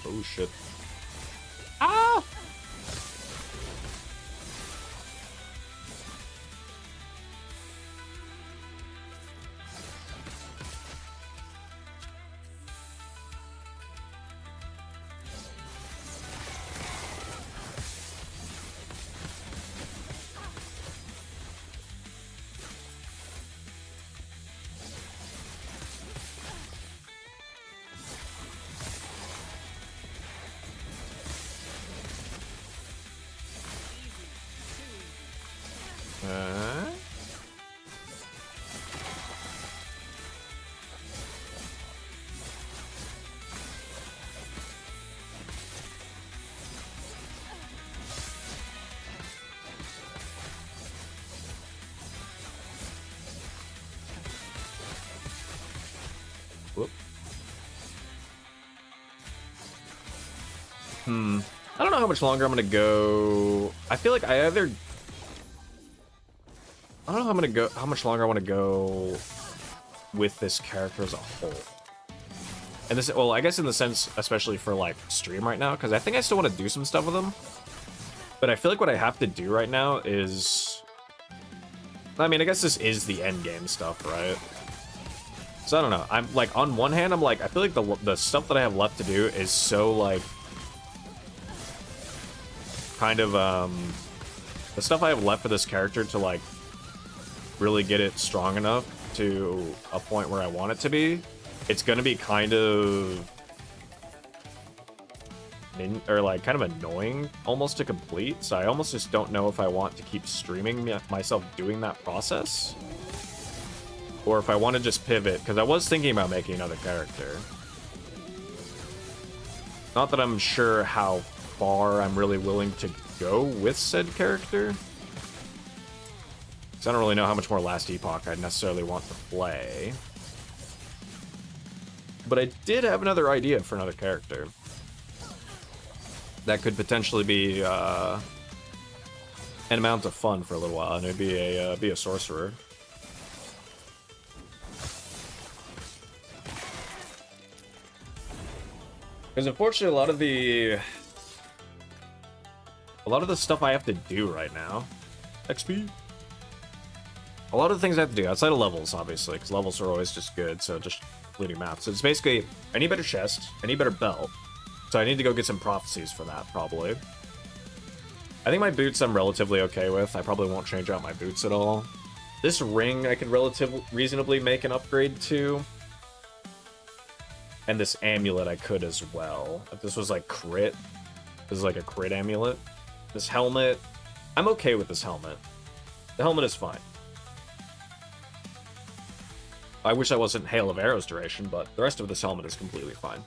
Oh shit. Ah! Whoop. I don't know how much longer I'm gonna go. I feel like I don't know how much longer I want to go with this character as a whole. And this, well, I guess in the sense, especially for like stream right now, because I think I still want to do some stuff with him. But I feel like what I have to do right now is, I mean, I guess this is the end game stuff, right? So I don't know. I'm like, on one hand, I'm like, I feel like the stuff that I have left to do is so like, kind of the stuff I have left for this character to like really get it strong enough to a point where I want it to be. It's gonna be kind of kind of annoying almost to complete. So I almost just don't know if I want to keep streaming myself doing that process, or if I want to just pivot, because I was thinking about making another character. Not that I'm sure how far I'm really willing to go with said character, because I don't really know how much more Last Epoch I'd necessarily want to play. But I did have another idea for another character that could potentially be an amount of fun for a little while, and it'd be a sorcerer. Because unfortunately, a lot of the stuff I have to do right now, XP. A lot of the things I have to do outside of levels, obviously, because levels are always just good. So just completing maps. So it's basically I need better chest, I need better belt. So I need to go get some prophecies for that, probably. I think my boots I'm relatively okay with. I probably won't change out my boots at all. This ring I could reasonably make an upgrade to. And this amulet I could as well. If this was like crit, this is like a crit amulet. This helmet, I'm okay with this helmet. The helmet is fine. I wish I wasn't Hail of Arrows duration, but the rest of this helmet is completely fine.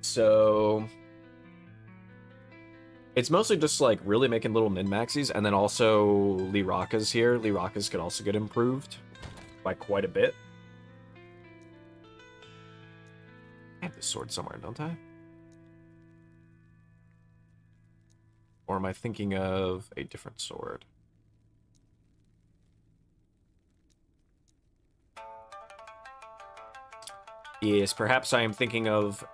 So it's mostly just like really making little min-maxes, and then also Lyraka's here. Lyraka's could also get improved by quite a bit. I have this sword somewhere, don't I? Or am I thinking of a different sword? Yes, perhaps I am thinking of...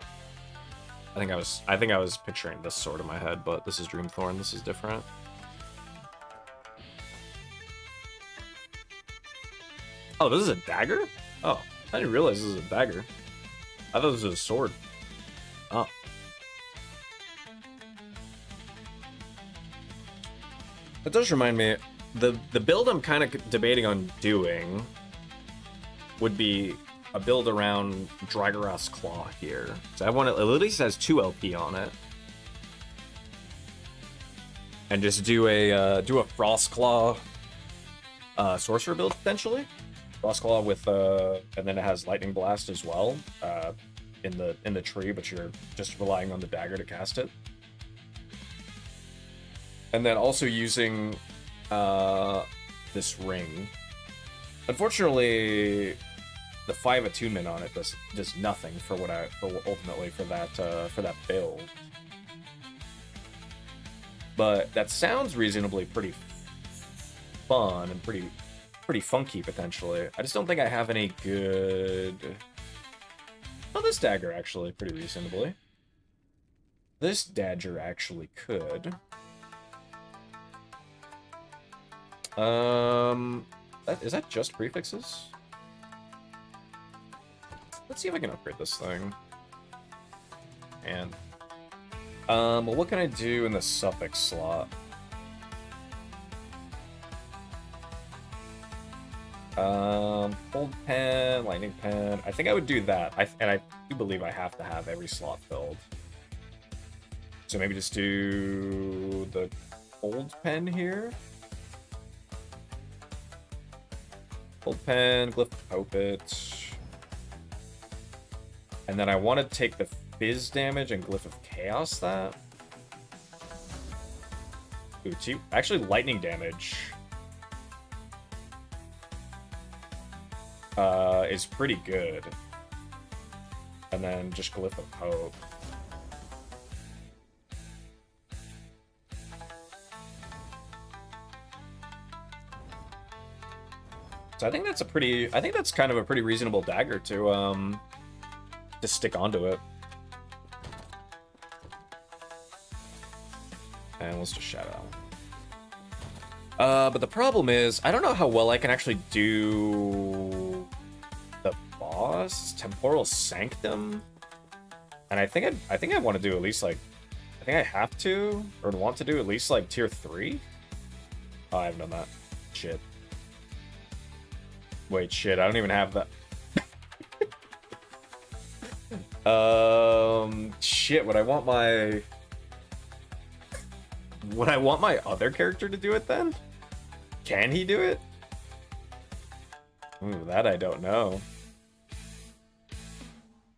I think I was picturing this sword in my head, but this is Dreamthorn, this is different. Oh, this is a dagger? Oh, I didn't realize this was a dagger. I thought this was a sword. Oh. That does remind me, the build I'm kind of debating on doing would be a build around Dragorath's Claw here. So I want it at least has 2 LP on it. And just do a Frost Claw sorcerer build potentially. Frost Claw with and then it has Lightning Blast as well in the tree, but you're just relying on the dagger to cast it. And then also using this ring. Unfortunately, the 5 attunement on it does nothing for what ultimately for that build. But that sounds reasonably pretty fun and pretty funky potentially. I just don't think I have any good. Oh, this dagger actually pretty reasonably. This dagger actually could. Is that just prefixes? Let's see if I can upgrade this thing. And well, what can I do in the suffix slot? Cold pen, lightning pen. I think I would do that. And I do believe I have to have every slot filled. So maybe just do the cold pen here. Cold pen, Glyph of Hope it. And then I want to take the Fizz damage and Glyph of Chaos that. Ooh, actually lightning damage is pretty good. And then just Glyph of Hope. So I think that's kind of a pretty reasonable dagger to stick onto it. And let's just shout out. But the problem is, I don't know how well I can actually do the boss, Temporal Sanctum. And I think I want to do at least like, I think I have to, or want to do at least like tier 3. Oh, I haven't done that. Shit. Wait, shit, I don't even have that. Shit, would I want my other character to do it then? Can he do it? Ooh, that I don't know.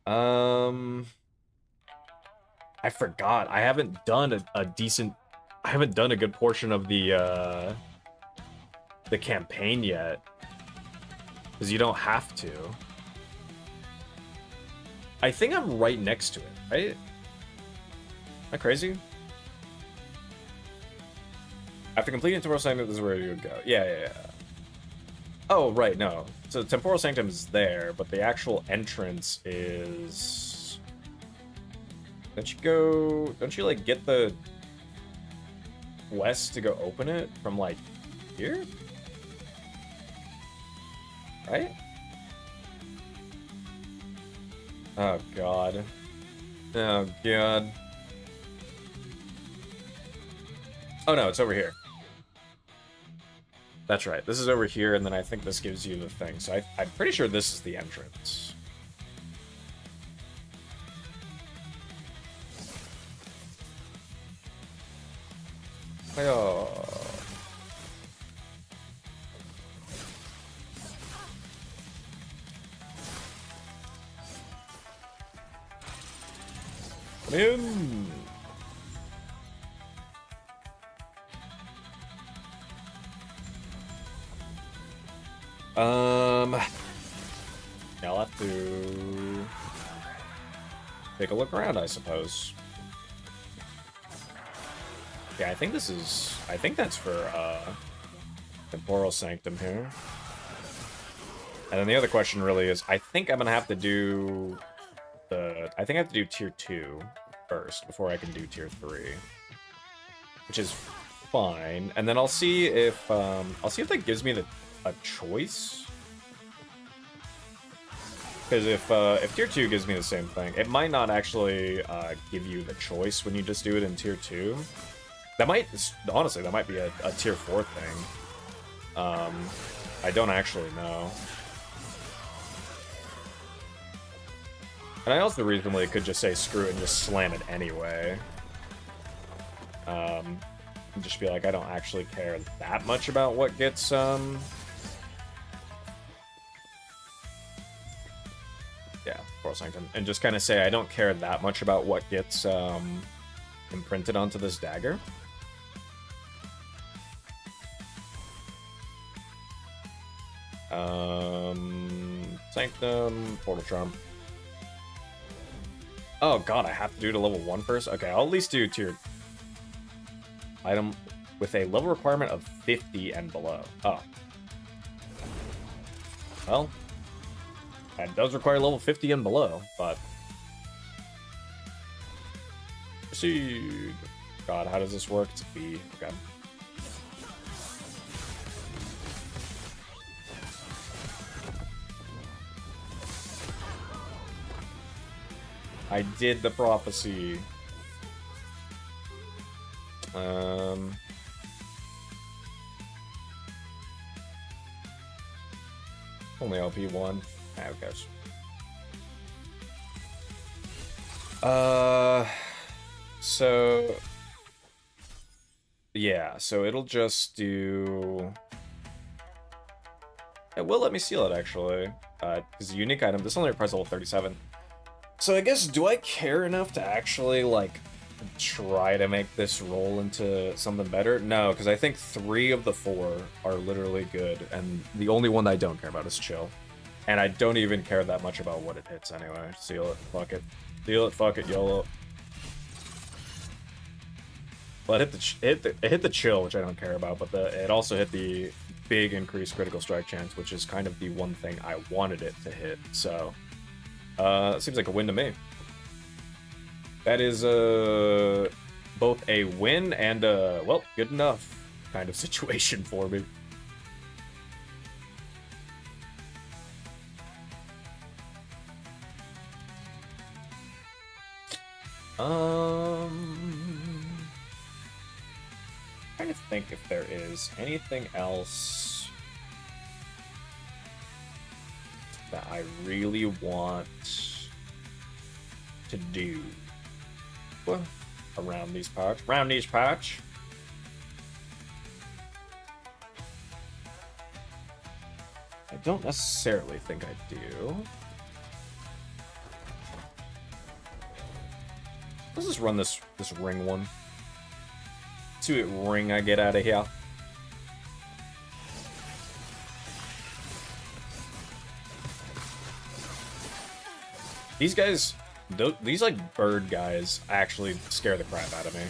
I forgot. I haven't done a good portion of the campaign yet. Because you don't have to. I think I'm right next to it, right? Am I crazy? After completing Temporal Sanctum, this is where you would go. Yeah. Oh, right, no. So Temporal Sanctum is there, but the actual entrance is... Don't you, like, get the quest to go open it from, like, here? Right? Oh, God. Oh, God. Oh, no, it's over here. That's right. This is over here, and then I think this gives you the thing. So I'm pretty sure this is the entrance. Oh. Come in. I'll have to take a look around, I suppose. Yeah, I think that's for, Temporal Sanctum here. And then the other question really is, I think I'm gonna have to do I think I have to do tier 2 first before I can do tier 3. Which is fine. And then I'll see if that gives me a choice. Because if tier 2 gives me the same thing, it might not actually give you the choice when you just do it in tier 2. That might, honestly, that might be a tier 4 thing. I don't actually know. And I also reasonably could just say screw it and just slam it anyway. And just be like, I don't actually care that much about what gets, yeah, Temporal Sanctum. And just kind of say, I don't care that much about what gets, imprinted onto this dagger. Sanctum, Portal Charm. Oh god, I have to do it to level 1 first? Okay, I'll at least do tier... Item with a level requirement of 50 and below. Oh. Well, that does require level 50 and below, but... Proceed. God, how does this work? It's a B. Okay. I did the prophecy. Only LP1. Ah, who cares? So... Yeah, so it'll just do... It will let me seal it, actually. It's a unique item. This only requires level 37. So I guess, do I care enough to actually, like, try to make this roll into something better? No, because I think 3 of the 4 are literally good, and the only one that I don't care about is chill. And I don't even care that much about what it hits anyway. Seal it, fuck it. Seal it, fuck it, YOLO. Well, it hit the chill, which I don't care about, but it also hit the big increased critical strike chance, which is kind of the one thing I wanted it to hit, so... it seems like a win to me. That is both a win and a, well, good enough kind of situation for me. Trying to think if there is anything else that I really want to do around these parts. Around these parts. I don't necessarily think I do. Let's just run this ring one. See what ring I get out of here. These guys, these like bird guys actually scare the crap out of me.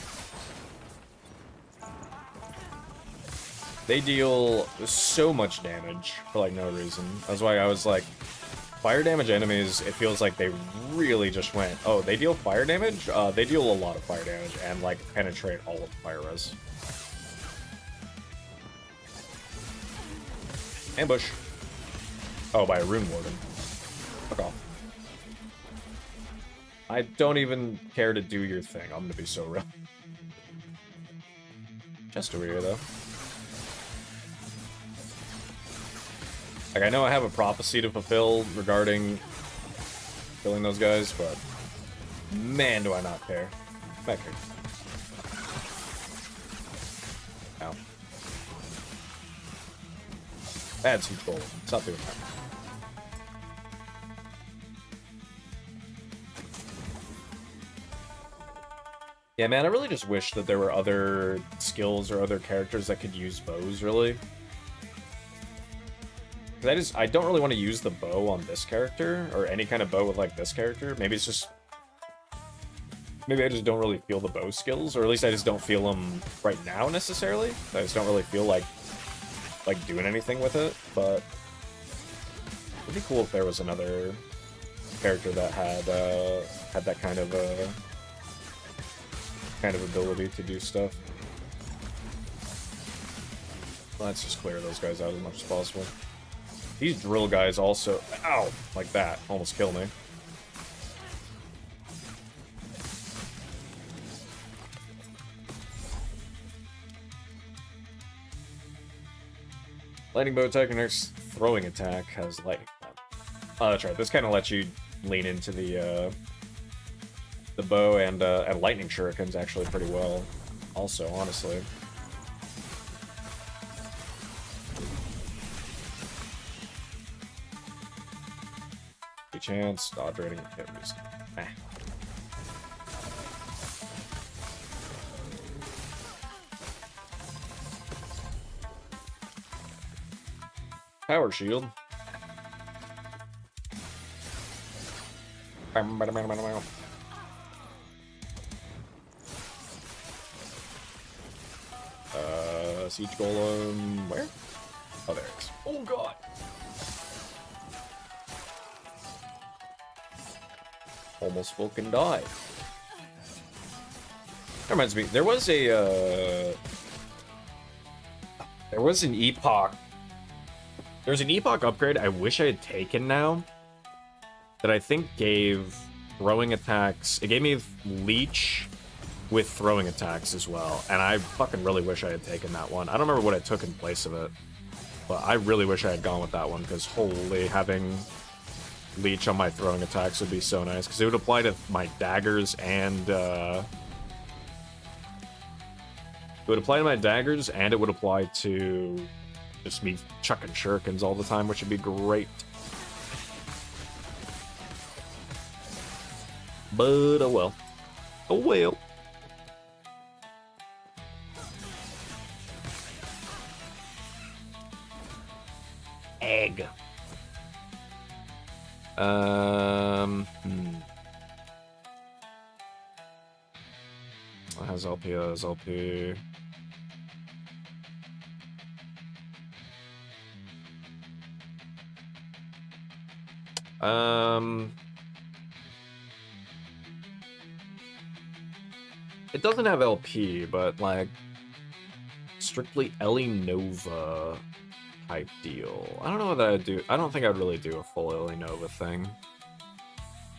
They deal so much damage for like no reason. That's why I was like, fire damage enemies, it feels like they really just went, oh, they deal fire damage? They deal a lot of fire damage and like penetrate all of the fire res. Ambush. Oh, by a Rune Warden. Fuck off. I don't even care to do your thing. I'm gonna be so real. Just over here, though. Like, I know I have a prophecy to fulfill regarding killing those guys, but man, do I not care. Back here. Ow. That's huge goal. Stop doing that. Yeah, man, I really just wish that there were other skills or other characters that could use bows, really. I don't really want to use the bow on this character, or any kind of bow with, like, this character. Maybe it's just... Maybe I just don't really feel the bow skills, or at least I just don't feel them right now, necessarily. I just don't really feel like doing anything with it, but... It'd be cool if there was another character that had that kind of ability to do stuff. Let's just clear those guys out as much as possible. These drill guys also... Ow! Like that. Almost kill me. Lightning bow attack and next throwing attack has lightning. Oh, that's right. This kind of lets you lean into the bow and lightning shurikens actually pretty well. Also, honestly. Good chance. Dodge rating. Hit reason. Power shield. Siege Golem, where? Oh, there it is. Oh, God! Almost fucking died. That reminds me, there was an Epoch. There's an Epoch upgrade I wish I had taken now that I think gave throwing attacks. It gave me Leech with throwing attacks as well, and I fucking really wish I had taken that one. I don't remember what I took in place of it, but I really wish I had gone with that one, because holy, having Leech on my throwing attacks would be so nice, because it would apply to my daggers and it would apply to my daggers, and it would apply to just me chucking shurikens all the time, which would be great. But oh well. Oh well. Egg. What has LP? Has LP? It doesn't have LP, but like strictly Ellie Nova type deal. I don't know what I'd do. I don't think I'd really do a full Ellie Nova thing.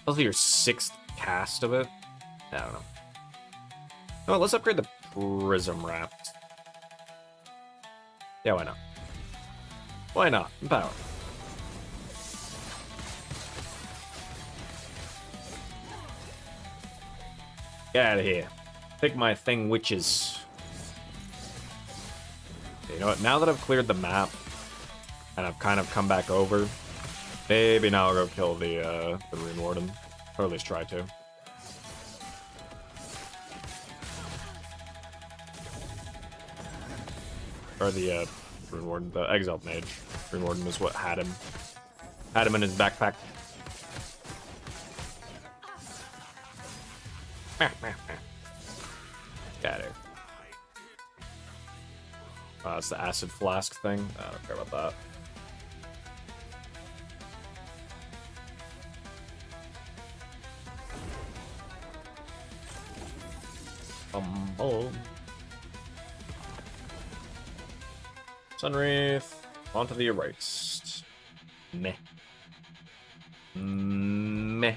Also, your 6th cast of it. I don't know. Oh, let's upgrade the Prism Wrapped. Yeah, why not? Why not? Power. Get out of here. Pick my thing, witches. You know what? Now that I've cleared the map and I've kind of come back over, maybe now I'll go kill the Rune Warden, or at least try to. Or the Rune Warden, the Exiled Mage. Rune Warden is what had him in his backpack. Got it. It's the acid flask thing. I don't care about that. Sunwraith. Onto the erased. Meh. Meh.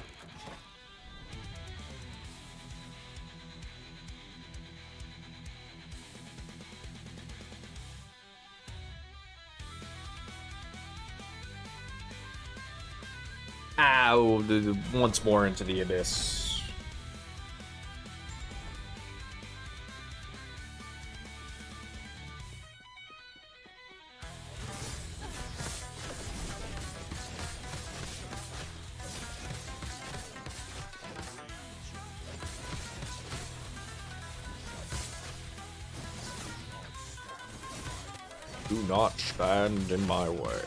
Ow, once more into the abyss. Do not stand in my way.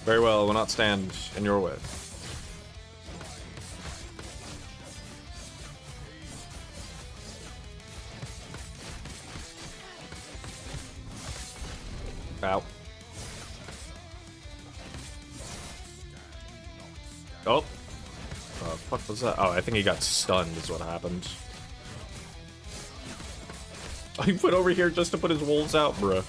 Very well, will not stand in your way. Ow. Oh. Fuck was that? Oh, I think he got stunned is what happened. He went over here just to put his wolves out, bruh.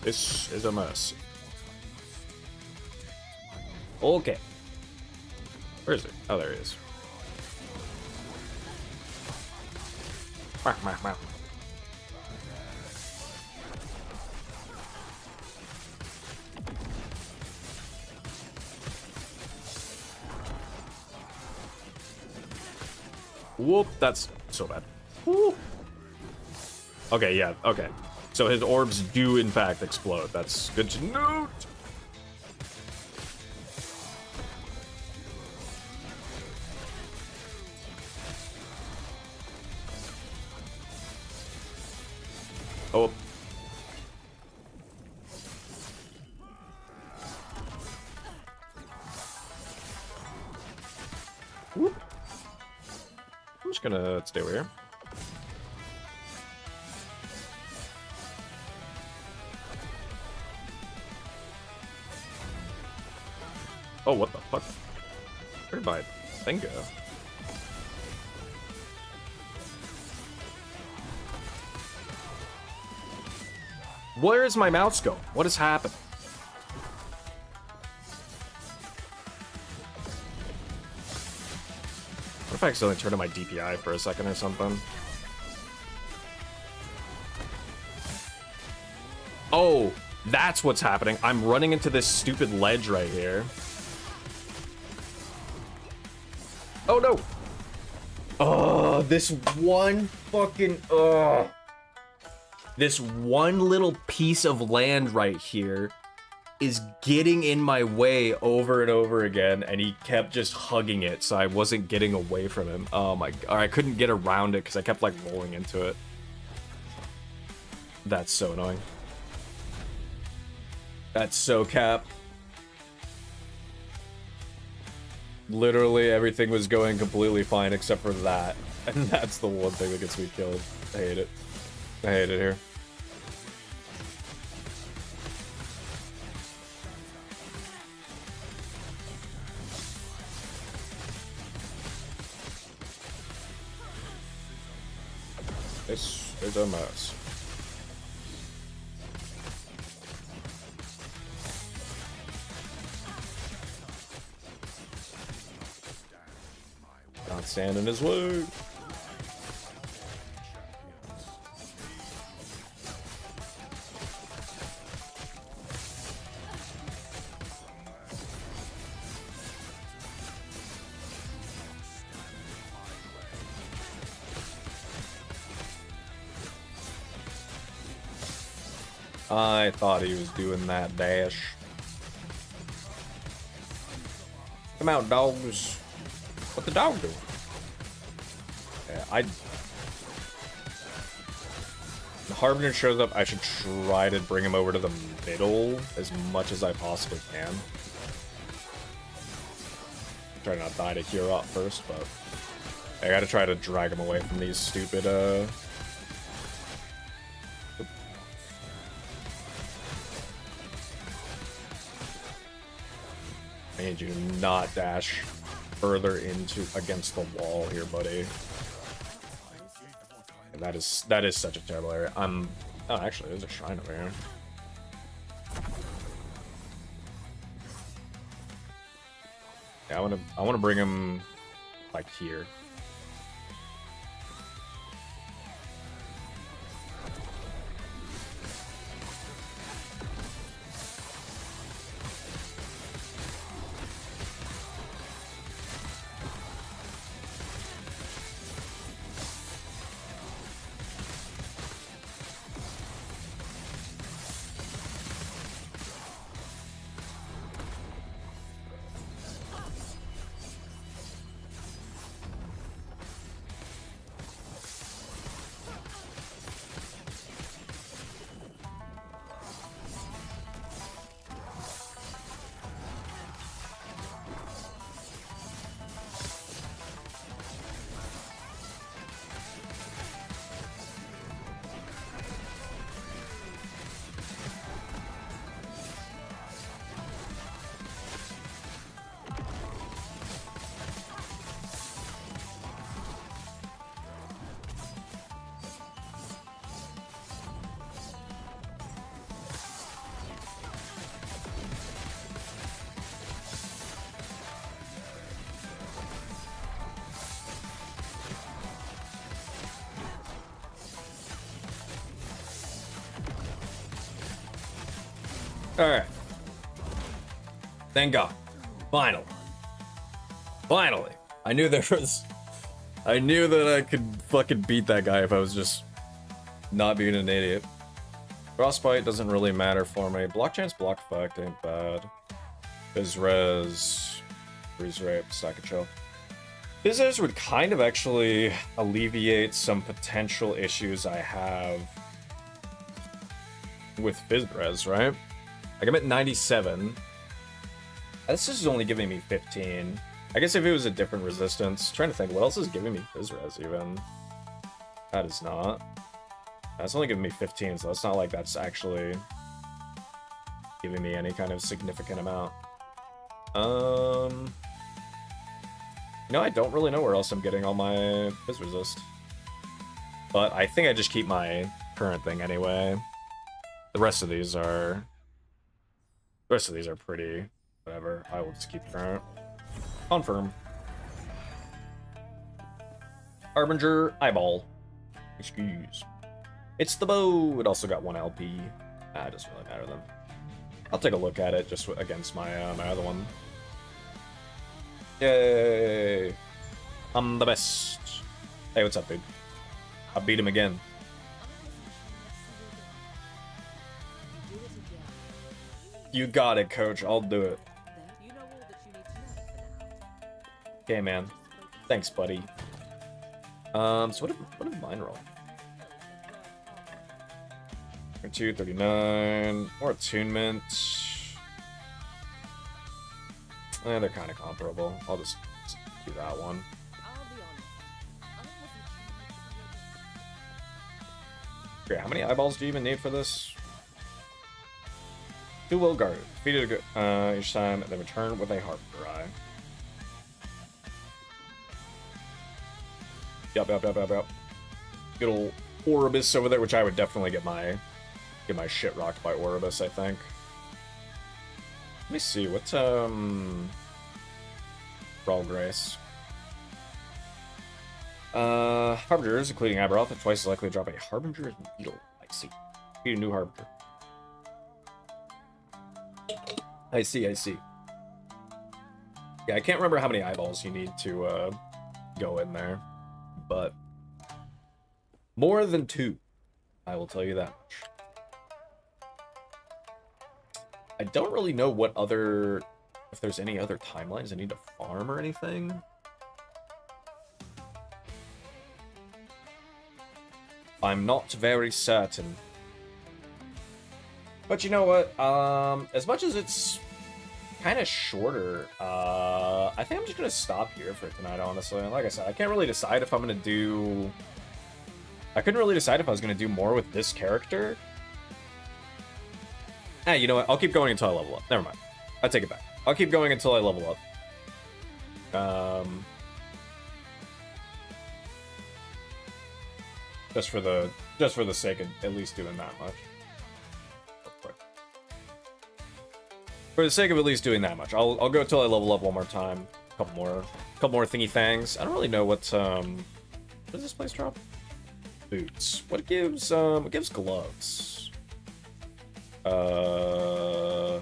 This is a mercy. Okay. Where is it? Oh, there he is. Whoop, that's so bad. Whoop. Okay, yeah, okay. So his orbs do, in fact, explode. That's good to note. Oh. Whoop. I'm just gonna stay over here. Oh, what the fuck? Where did my thing go? Where is my mouse going? What has happened? What if I accidentally turned on my DPI for a second or something? Oh, that's what's happening. I'm running into this stupid ledge right here. Oh no! Oh, this one fucking this one little piece of land right here is getting in my way over and over again, and he kept just hugging it, so I wasn't getting away from him. Oh my god, I couldn't get around it because I kept like rolling into it. That's so annoying. That's so cap. Literally everything was going completely fine except for that. And that's the one thing that gets me killed. I hate it. I hate it here. This is a mess. Not stand in his way. I thought he was doing that dash. Come out, dogs. What the dog do? Yeah, the Harbinger shows up, I should try to bring him over to the middle as much as I possibly can. Try to not die to Hero first, but I gotta try to drag him away from these stupid, I need you to not dash further against the wall here, buddy. And that is such a terrible area. Oh, actually, there's a shrine over here. Yeah, I wanna bring him like here. Alright. Thank God. Finally. Finally. I knew that I could fucking beat that guy if I was just not being an idiot. Frostbite doesn't really matter for me. Block chance, block effect ain't bad. Bizres, freeze rape, stack of chill. Bizres would kind of actually alleviate some potential issues I have with Bizres, right? Like I'm at 97. This is only giving me 15. I guess if it was a different resistance, trying to think what else is giving me Bizres even. That is not. That's only giving me 15, so it's not like that's actually giving me any kind of significant amount. I don't really know where else I'm getting all my Biz resist. But I think I just keep my current thing anyway. The rest of these are pretty whatever. I will just keep current. Confirm. Harbinger eyeball. Excuse. It's the bow. It also got 1 LP. It doesn't really matter then. I'll take a look at it just against my my other one. Yay! I'm the best. Hey, what's up, dude? I beat him again. You got it, coach. I'll do it. Okay, man. Thanks, buddy. So what did mine roll? 32, 39. More attunement. They're kind of comparable. I'll just do that one. Okay, how many eyeballs do you even need for this? 2 will guard. Defeat it each time, and then return with a Harbinger eye. Yup. Good old Oribus over there, which I would definitely get my shit rocked by Oribus, I think. Let me see, what's Brawl Grace. Harbingers, including Aberoth, are twice as likely to drop a Harbinger's Needle. I see. Need a new Harbinger. I see. Yeah, I can't remember how many eyeballs you need to go in there, but more than 2. I will tell you that much. I don't really know what other... if there's any other timelines I need to farm or anything. I'm not very certain. But you know what? As much as it's kind of shorter, I think I'm just gonna stop here for tonight, honestly. And like I said, I can't really decide if I'm gonna do... I couldn't really decide if I was gonna do more with this character. Hey, you know what? I'll keep going until I level up. Never mind. I take it back. I'll keep going until I level up. Just for the sake of at least doing that much. For the sake of at least doing that much, I'll go till I level up one more time. Couple more thingy things. I don't really know what what does this place drop? Boots. What gives it gives gloves. Oh,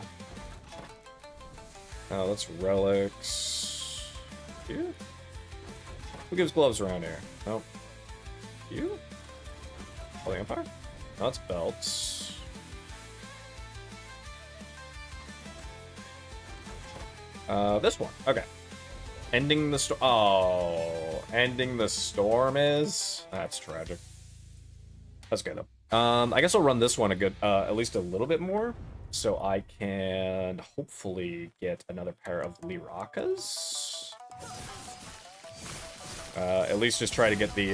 that's relics. You? Who gives gloves around here? Oh. You? Holy Empire? No, that's belts. This one. Okay. Ending the storm. Oh, ending the storm is? That's tragic. That's good though. I guess I'll run this one a good, at least a little bit more, so I can hopefully get another pair of Lirakas. At least just try to get the,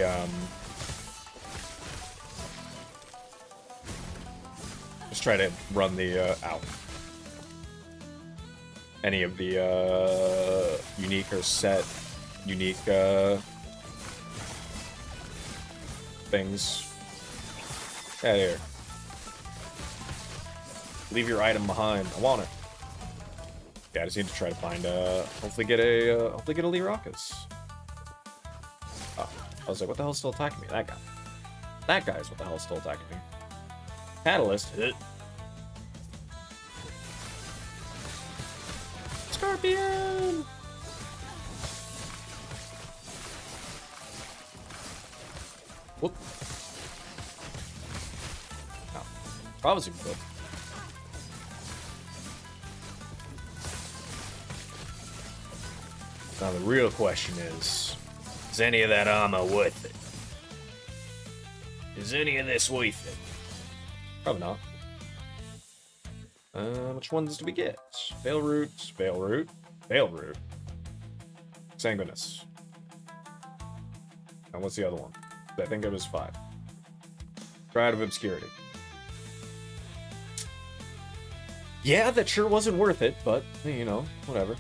just try to run the, out. Any of the, unique or set, unique, things. Get out of here. Leave your item behind. I want it. Yeah, I just need to try to find, hopefully get a Lirakas. Oh, I was like, what the hell's still attacking me? That guy. That guy's what the hell's still attacking me. Catalyst. Hit. Scorpion! Whoop. Oh. Probably super good. Now the real question is any of that armor worth it? Is any of this worth it? Probably not. Which ones do we get? Veil Root, Veil Root, Veil Root. Sanguinous. And what's the other one? I think it was 5. Pride of Obscurity. Yeah, that sure wasn't worth it, but, you know, whatever.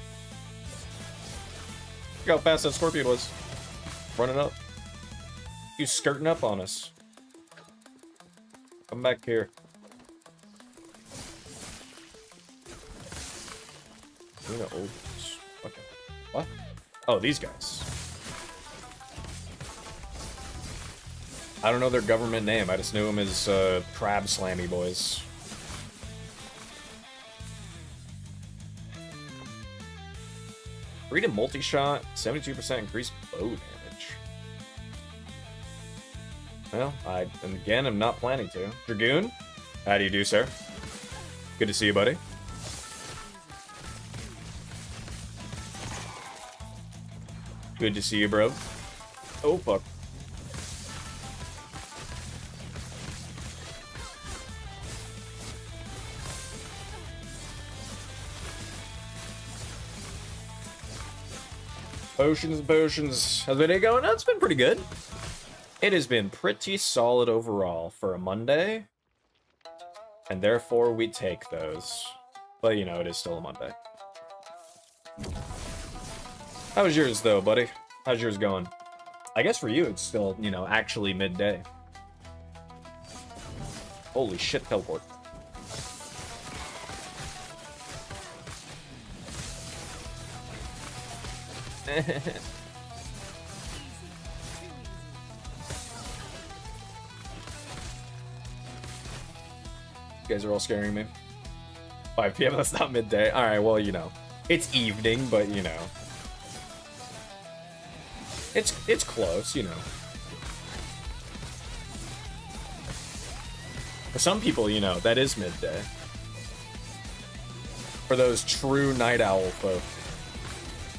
Look how fast that Scorpion was. Running up. He was skirting up on us. Come back here. Okay. What? Oh, these guys. I don't know their government name. I just knew them as Crab Slammy Boys. Freedom multi-shot, 72% increased bow damage. Well, and again, I'm not planning to. Dragoon, how do you do, sir? Good to see you, buddy. Good to see you, bro. Oh, fuck. Potions and potions. How's the day going? It's been pretty good. It has been pretty solid overall for a Monday. And therefore, we take those. But, you know, it is still a Monday. How was yours, though, buddy? How's yours going? I guess for you, it's still, you know, actually midday. Holy shit, teleport. You guys are all scaring me. 5 p.m. That's not midday. All right, well, you know, it's evening, but you know, it's close, you know. For some people, you know, that is midday. For those true night owl folk.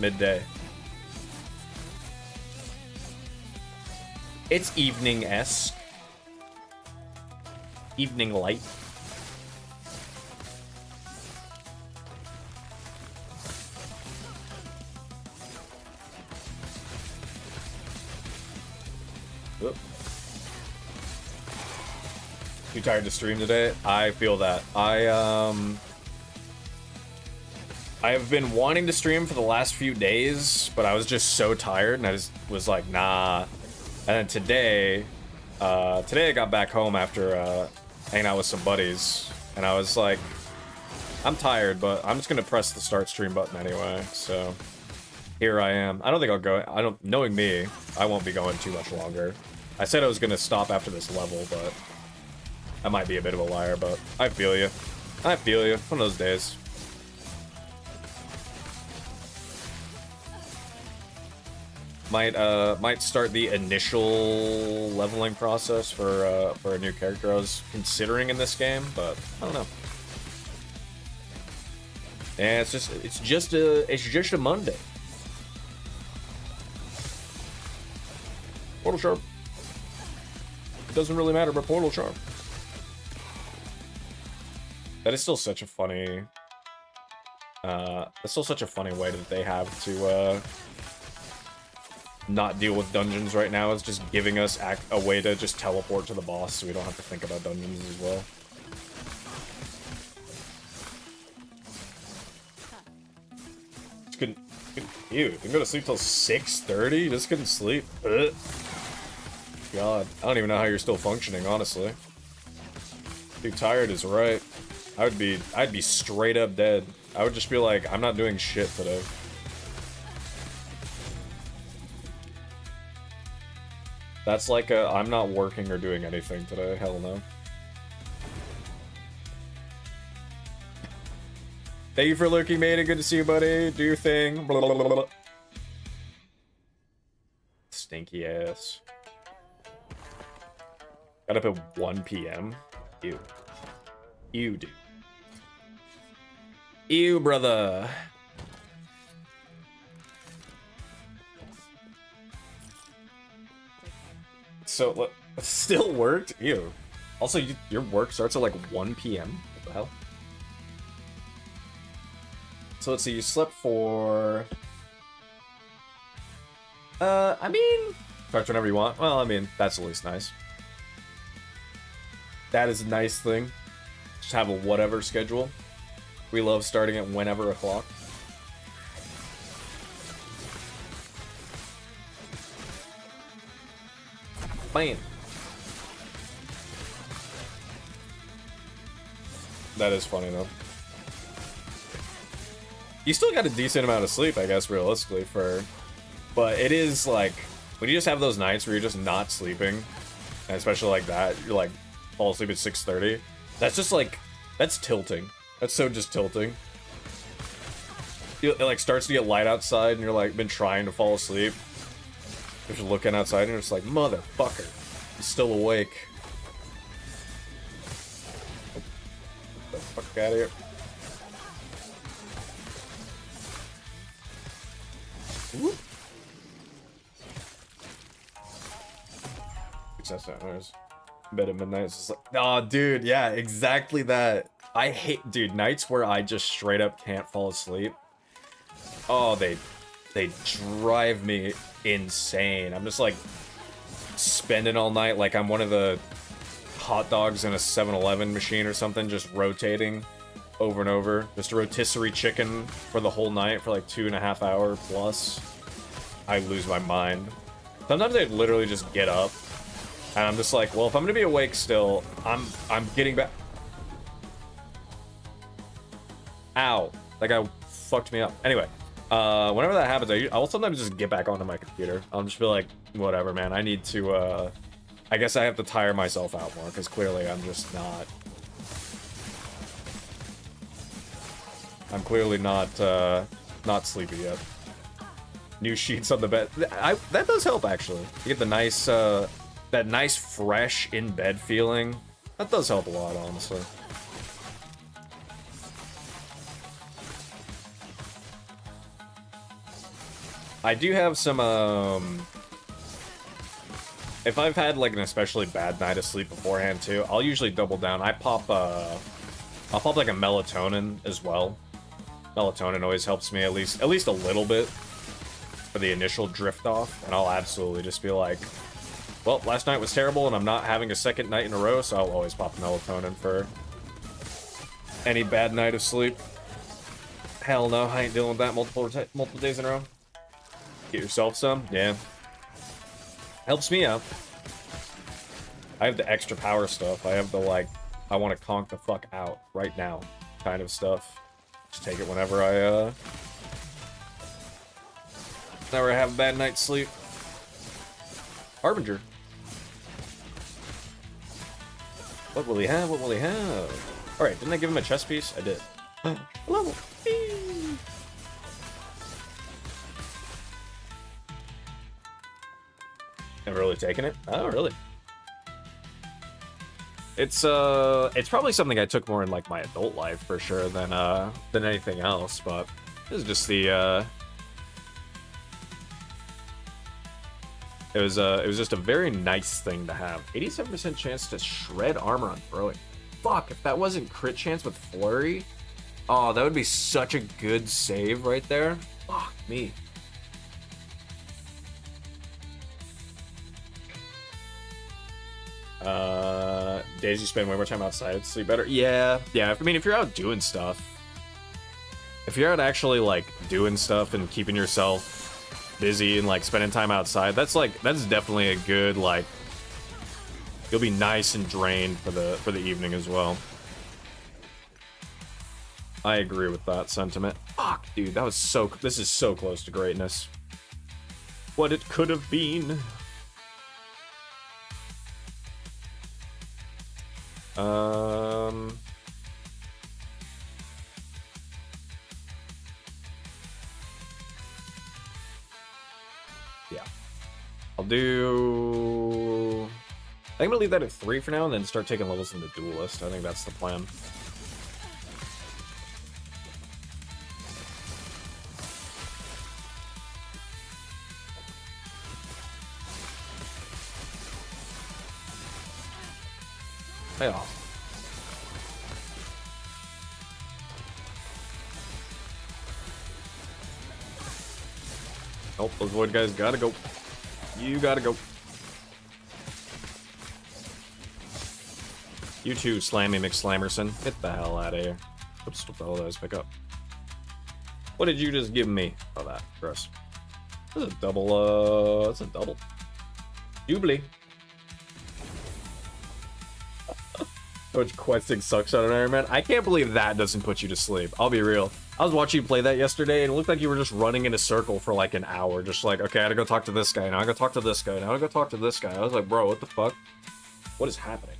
Midday. It's evening-esque. Evening light. Oop. Too tired to stream today? I feel that. I have been wanting to stream for the last few days, but I was just so tired, and I just was like, nah. And then today I got back home after hanging out with some buddies, and I was like, I'm tired, but I'm just gonna press the start stream button anyway. So here I am. I don't think I'll go. Knowing me, I won't be going too much longer. I said I was gonna stop after this level, but I might be a bit of a liar. But I feel you. I feel you. One of those days. Might start the initial leveling process for a new character I was considering in this game, but I don't know. And it's just a Monday. Portal Sharp. It doesn't really matter, but Portal Sharp. That is still such a funny. That's still such a funny way that they have to not deal with dungeons right now. Is just giving us a way to just teleport to the boss, so we don't have to think about dungeons as well. Ew, didn't go to sleep till 6:30? Just couldn't sleep. Ugh. God, I don't even know how you're still functioning, honestly. Being tired is right. I'd be straight up dead. I would just be like, I'm not doing shit today. That's like I'm not working or doing anything today. Hell no. Thank you for lurking, mate. Good to see you, buddy. Do your thing. Blah, blah, blah, blah. Stinky ass. Got up at 1 p.m. Ew. Ew, dude. Ew, brother. So, look, still worked? Ew. Also, your work starts at like 1 p.m. What the hell? So let's see, you slept for... I mean... Start whenever you want. Well, I mean, that's at least nice. That is a nice thing. Just have a whatever schedule. We love starting at whenever o'clock. Bam. That is funny, though. You still got a decent amount of sleep, I guess, realistically, but it is, like, when you just have those nights where you're just not sleeping, and especially like that, you're, like, fall asleep at 6:30, that's just, like, that's tilting. That's so just tilting. It, like, starts to get light outside, and you're, like, been trying to fall asleep. You're just looking outside, and you're just like, motherfucker, he's still awake. Get the fuck out of here. Whoop. Success hours. Bed at midnight. It's just like, oh, dude, yeah, exactly that. I hate, dude, nights where I just straight up can't fall asleep. Oh, they drive me insane. I'm just like spending all night like I'm one of the hot dogs in a 7-Eleven machine or something, just rotating over and over. Just a rotisserie chicken for the whole night for like 2.5 hours plus. I lose my mind. Sometimes I literally just get up and I'm just like, well, if I'm gonna be awake still, I'm getting back. Ow, that guy fucked me up. Anyway, whenever that happens, I will sometimes just get back onto my computer. I'll just be like, whatever, man, I need to, I guess I have to tire myself out more, because clearly I'm just not. I'm clearly not sleepy yet. New sheets on the bed. That does help, actually. You get the nice, that nice fresh in bed feeling. That does help a lot, honestly. I do have some, if I've had, like, an especially bad night of sleep beforehand, too, I'll usually double down. I'll pop, like, a melatonin as well. Melatonin always helps me at least a little bit for the initial drift off, and I'll absolutely just be like, well, last night was terrible, and I'm not having a second night in a row, so I'll always pop melatonin for any bad night of sleep. Hell no, I ain't dealing with that multiple days in a row. Get yourself some, yeah. Helps me out. I have the extra power stuff. I have the, like, I want to conk the fuck out right now kind of stuff. Just take it whenever I have a bad night's sleep. Harbinger. What will he have? What will he have? Alright, didn't I give him a chess piece? I did. Level. Never really taken it? Oh, really? It's probably something I took more in, like, my adult life, for sure, than anything else, but this is just the, it was just a very nice thing to have. 87% chance to shred armor on throwing. Fuck, if that wasn't crit chance with flurry, oh, that would be such a good save right there. Fuck me. Days you spend way more time outside, sleep better. Yeah. I mean, if you're out doing stuff, if you're out actually, like, doing stuff and keeping yourself busy and, like, spending time outside, that's definitely a good, like, you'll be nice and drained for the evening as well. I agree with that sentiment. Fuck, dude, this is so close to greatness. What it could have been. Yeah. I'll do... I'm gonna leave that at 3 for now and then start taking levels in the Duelist. I think that's the plan. Yeah. Oh, those void guys gotta go. You gotta go. You too, Slammy McSlammerson. Get the hell out of here. Oops, what the hell did I just pick up? What did you just give me? Oh, that. Gross. That's a double, that's a double. Jubilee. How much questing sucks on an Iron Man. I can't believe that doesn't put you to sleep. I'll be real. I was watching you play that yesterday, and it looked like you were just running in a circle for like an hour. Just like, okay, I gotta go talk to this guy. Now I gotta talk to this guy. Now I gotta go talk to this guy. I was like, bro, what the fuck? What is happening?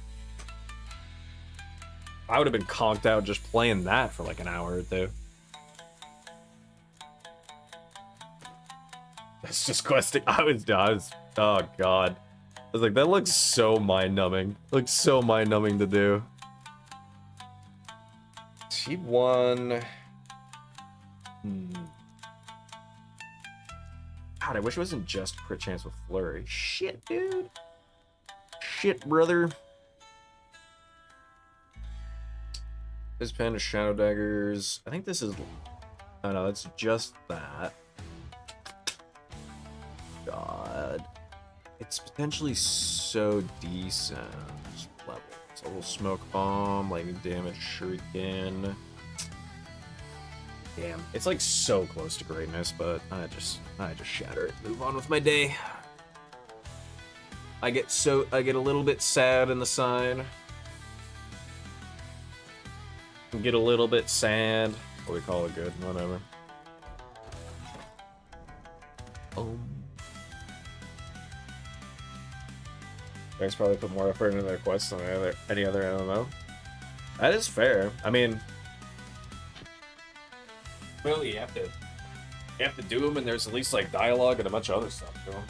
I would have been conked out just playing that for like an hour or two. That's just questing. I was, oh god. I was like, that looks so mind-numbing. Looks so mind-numbing to do. T1. God, I wish it wasn't just crit chance with flurry. Shit, dude. Shit, brother. This pen is Shadow Daggers. I think this is... Oh no, it's just that. God. It's potentially so decent level. It's a little smoke bomb, lightning damage, shuriken. Damn, it's like so close to greatness, but I just shatter it. Move on with my day. I get a little bit sad in the side. Get a little bit sad. What we call it good, whatever. Oh. Guys probably put more effort into their quests than any other MMO. That is fair. I mean, well, you have to do them, and there's at least like dialogue and a bunch of other stuff to them.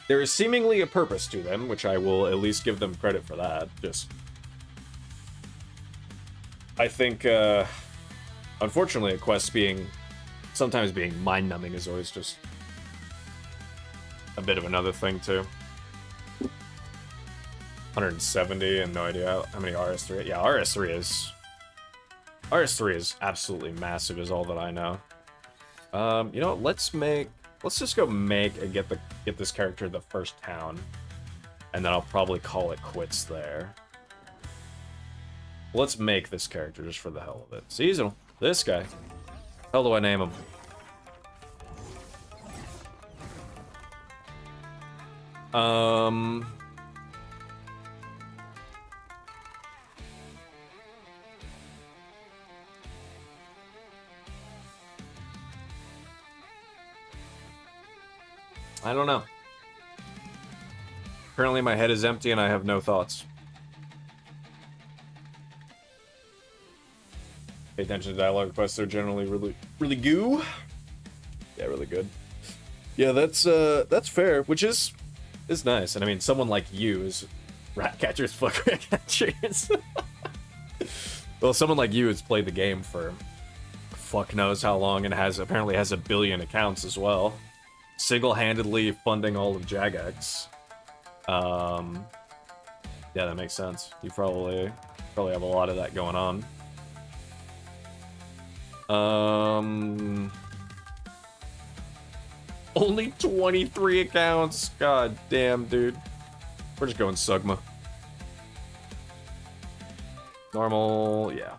There is seemingly a purpose to them, which I will at least give them credit for that. Just, I think, unfortunately, a quest being sometimes being mind-numbing is always just a bit of another thing, too. 170 and no idea how many RS3. Yeah, RS3 is absolutely massive is all that I know. You know what, let's just go make and get this character the first town. And then I'll probably call it quits there. Let's make this character just for the hell of it. Seasonal. This guy. How do I name him? I don't know. Currently my head is empty and I have no thoughts. Pay attention to dialogue requests, they're generally really goo. Yeah, really good. Yeah, that's fair, which is nice. And I mean, someone like you is Ratcatchers, fuck Ratcatchers. Well, someone like you has played the game for fuck knows how long and apparently has a billion accounts as well. Single-handedly funding all of Jagex. Yeah, that makes sense. You probably have a lot of that going on. Only 23 accounts. God damn, dude. We're just going Sugma. Normal, yeah.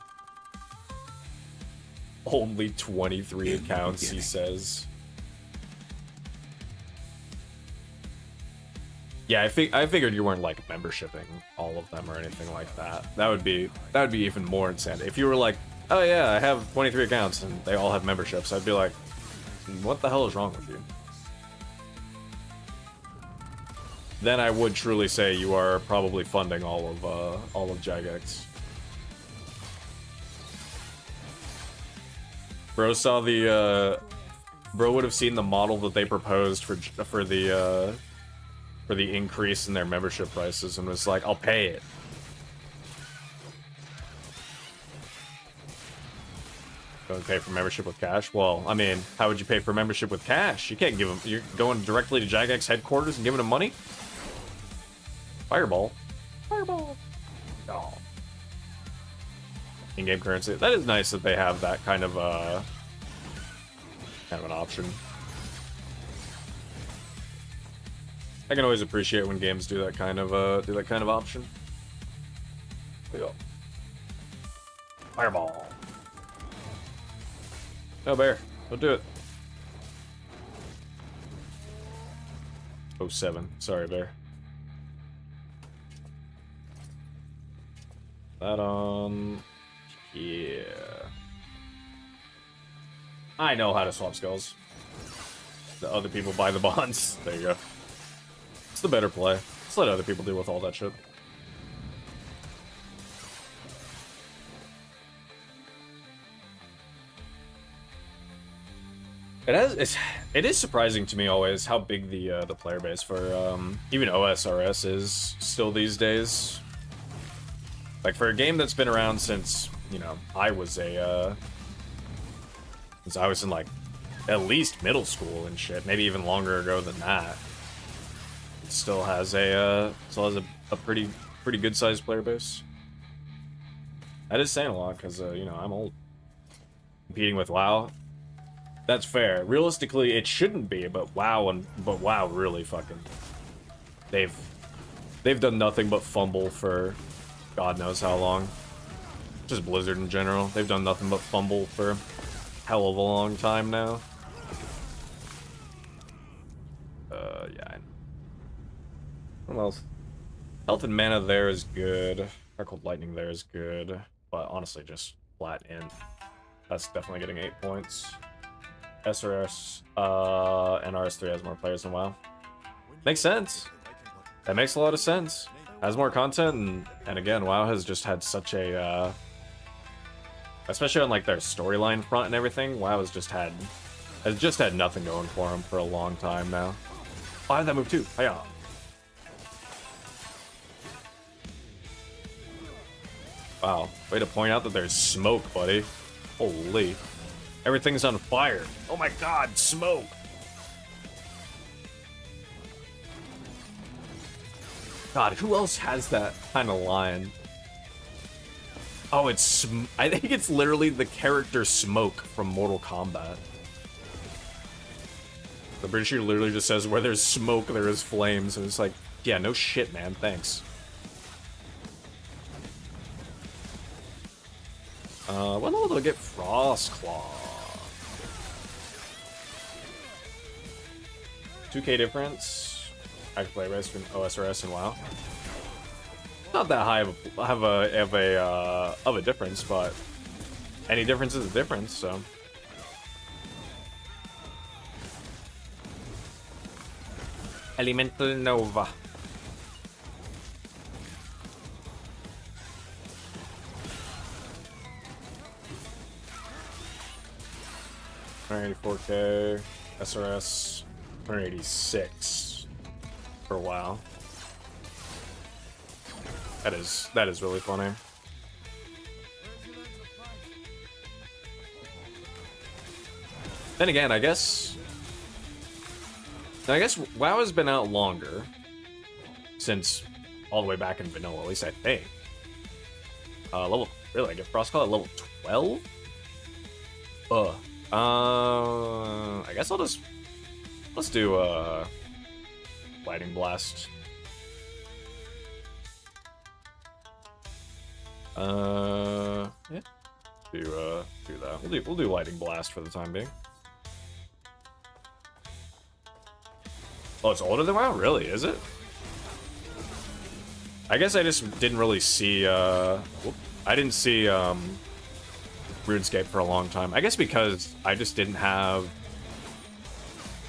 Only 23 accounts, he says. Yeah, I figured you weren't like membershiping all of them or anything like that. That would be even more insane. If you were like, oh yeah, I have 23 accounts and they all have memberships, I'd be like, what the hell is wrong with you? Then I would truly say you are probably funding all of Jagex. Bro saw the bro would have seen the model that they proposed for the increase in their membership prices and was like, I'll pay it. Going to pay for membership with cash? Well, I mean, how would you pay for membership with cash? You can't give them. You're going directly to Jagex headquarters and giving them money? Fireball. Fireball. Oh. In-game currency. That is nice that they have that kind of an option. I can always appreciate when games do that kind of option. There you go. Fireball. No, Bear. Don't do it. 07. Sorry, Bear. That on... Yeah. I know how to swap skulls. The other people buy the bonds. There you go. It's the better play. Just let other people deal with all that shit. It is surprising to me always how big the player base for even OSRS is still these days. Like for a game that's been around since, you know, I was in like at least middle school and shit, maybe even longer ago than that. It still has a pretty good sized player base. That is saying a lot because you know, I'm old. Competing with WoW. That's fair. Realistically, it shouldn't be, but WoW really fucking they've done nothing but fumble for God knows how long. Just Blizzard in general. They've done nothing but fumble for a hell of a long time now. Yeah. What else? Health and mana there is good. Cold Lightning there is good. But honestly, just flat int. That's definitely getting 8 points. SRS and RS3 has more players than WoW. Makes sense. That makes a lot of sense. Has more content, and again, WoW has just had such a especially on like their storyline front and everything. WoW has just had nothing going for them for a long time now. Oh, I have that move too. Hiya. Wow, way to point out that there's smoke, buddy. Holy. Everything's on fire. Oh my god, smoke! God, who else has that kind of line? Oh, I think it's literally the character Smoke from Mortal Kombat. The British literally just says, where there's smoke, there is flames. And it's like, yeah, no shit, man. Thanks. What level do I get Frost Claw? 2K difference. Active play rates from OSRS and WoW. Not that high of a difference, but any difference is a difference, so. Elemental Nova. $184K, SRS, 186 for a while. That is really funny. Then again, I guess WoW has been out longer since all the way back in vanilla, at least I think. Really, I get Frostclaw at level 12? I guess let's do Lightning Blast. Yeah. Do that. We'll do Lightning Blast for the time being. Oh, it's older than WoW? Really? Is it? I guess I just didn't really see, I didn't see, RuneScape for a long time. I guess because I just didn't have...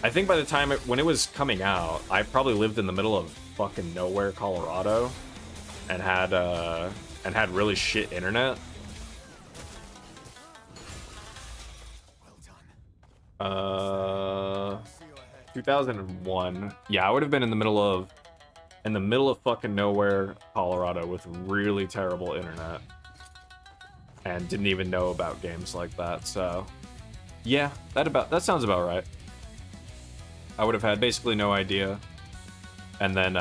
I think by the time when it was coming out, I probably lived in the middle of fucking nowhere, Colorado, and had really shit internet. 2001. Yeah, I would have been in the middle of fucking nowhere, Colorado, with really terrible internet, and didn't even know about games like that. So, yeah, that sounds about right. I would have had basically no idea, and then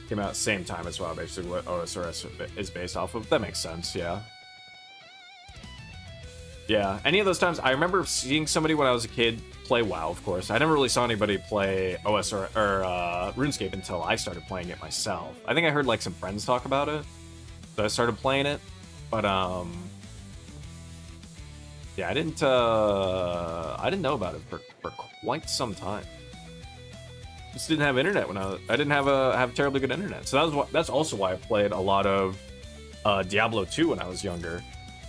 came out same time as well, basically what OSRS is based off of. That makes sense, yeah. Yeah, any of those times, I remember seeing somebody when I was a kid play WoW, of course. I never really saw anybody play OSR or RuneScape until I started playing it myself. I think I heard like some friends talk about it, so I started playing it. But yeah, I didn't know about it for quite some time. Just didn't have internet when I didn't have terribly good internet. So that's also why I played a lot of Diablo 2 when I was younger,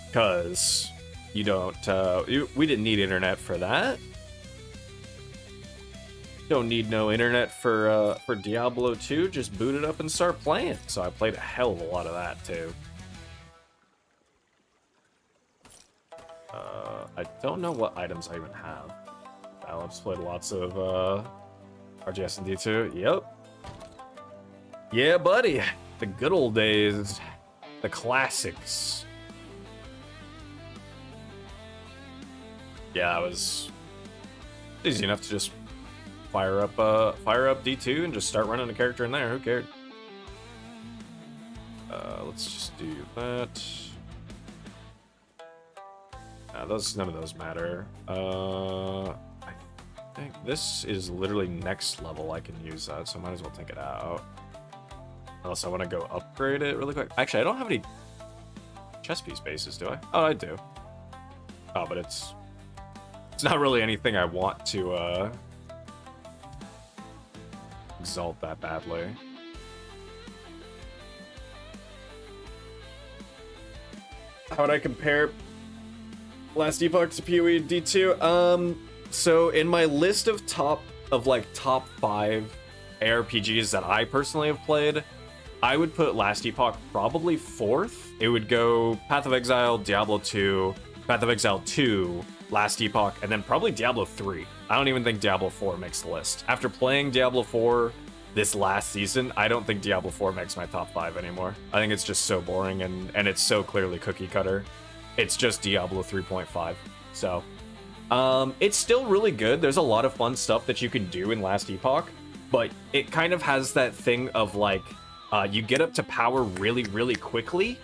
because we didn't need internet for that. Don't need no internet for Diablo 2. Just boot it up and start playing. So I played a hell of a lot of that too. I don't know what items I even have. I've played lots of RGS and D2. Yep. Yeah, buddy. The good old days. The classics. Yeah, it was easy enough to just fire up D2 and just start running a character in there. Who cared? Let's just do that. None of those matter. I think this is literally next level. I can use that, so I might as well take it out. Unless I want to go upgrade it really quick. Actually, I don't have any chest piece bases, do I? Oh, I do. Oh, but it's not really anything I want to exalt that badly. How would I compare Last Epoch to PoE D2? So in my list of top 5 ARPGs that I personally have played, I would put Last Epoch probably 4th. It would go Path of Exile, Diablo 2, Path of Exile 2, Last Epoch, and then probably Diablo 3. I don't even think Diablo 4 makes the list. After playing Diablo 4 this last season, I don't think Diablo 4 makes my top 5 anymore. I think it's just so boring, and it's so clearly cookie cutter. It's just Diablo 3.5. So, it's still really good. There's a lot of fun stuff that you can do in Last Epoch, but it kind of has that thing of like, you get up to power really, really quickly.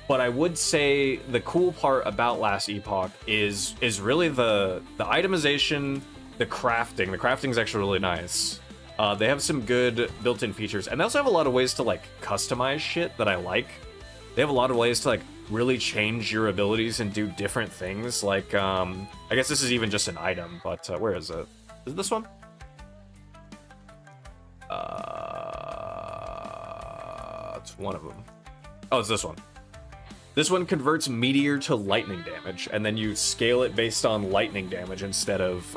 But I would say the cool part about Last Epoch is really the itemization, the crafting. The crafting is actually really nice. They have some good built-in features, and they also have a lot of ways to like customize shit that I like. They have a lot of ways to like really change your abilities and do different things. Like, I guess this is even just an item, but where is it? Is it this one? It's one of them. Oh, it's this one. This one converts meteor to lightning damage, and then you scale it based on lightning damage instead of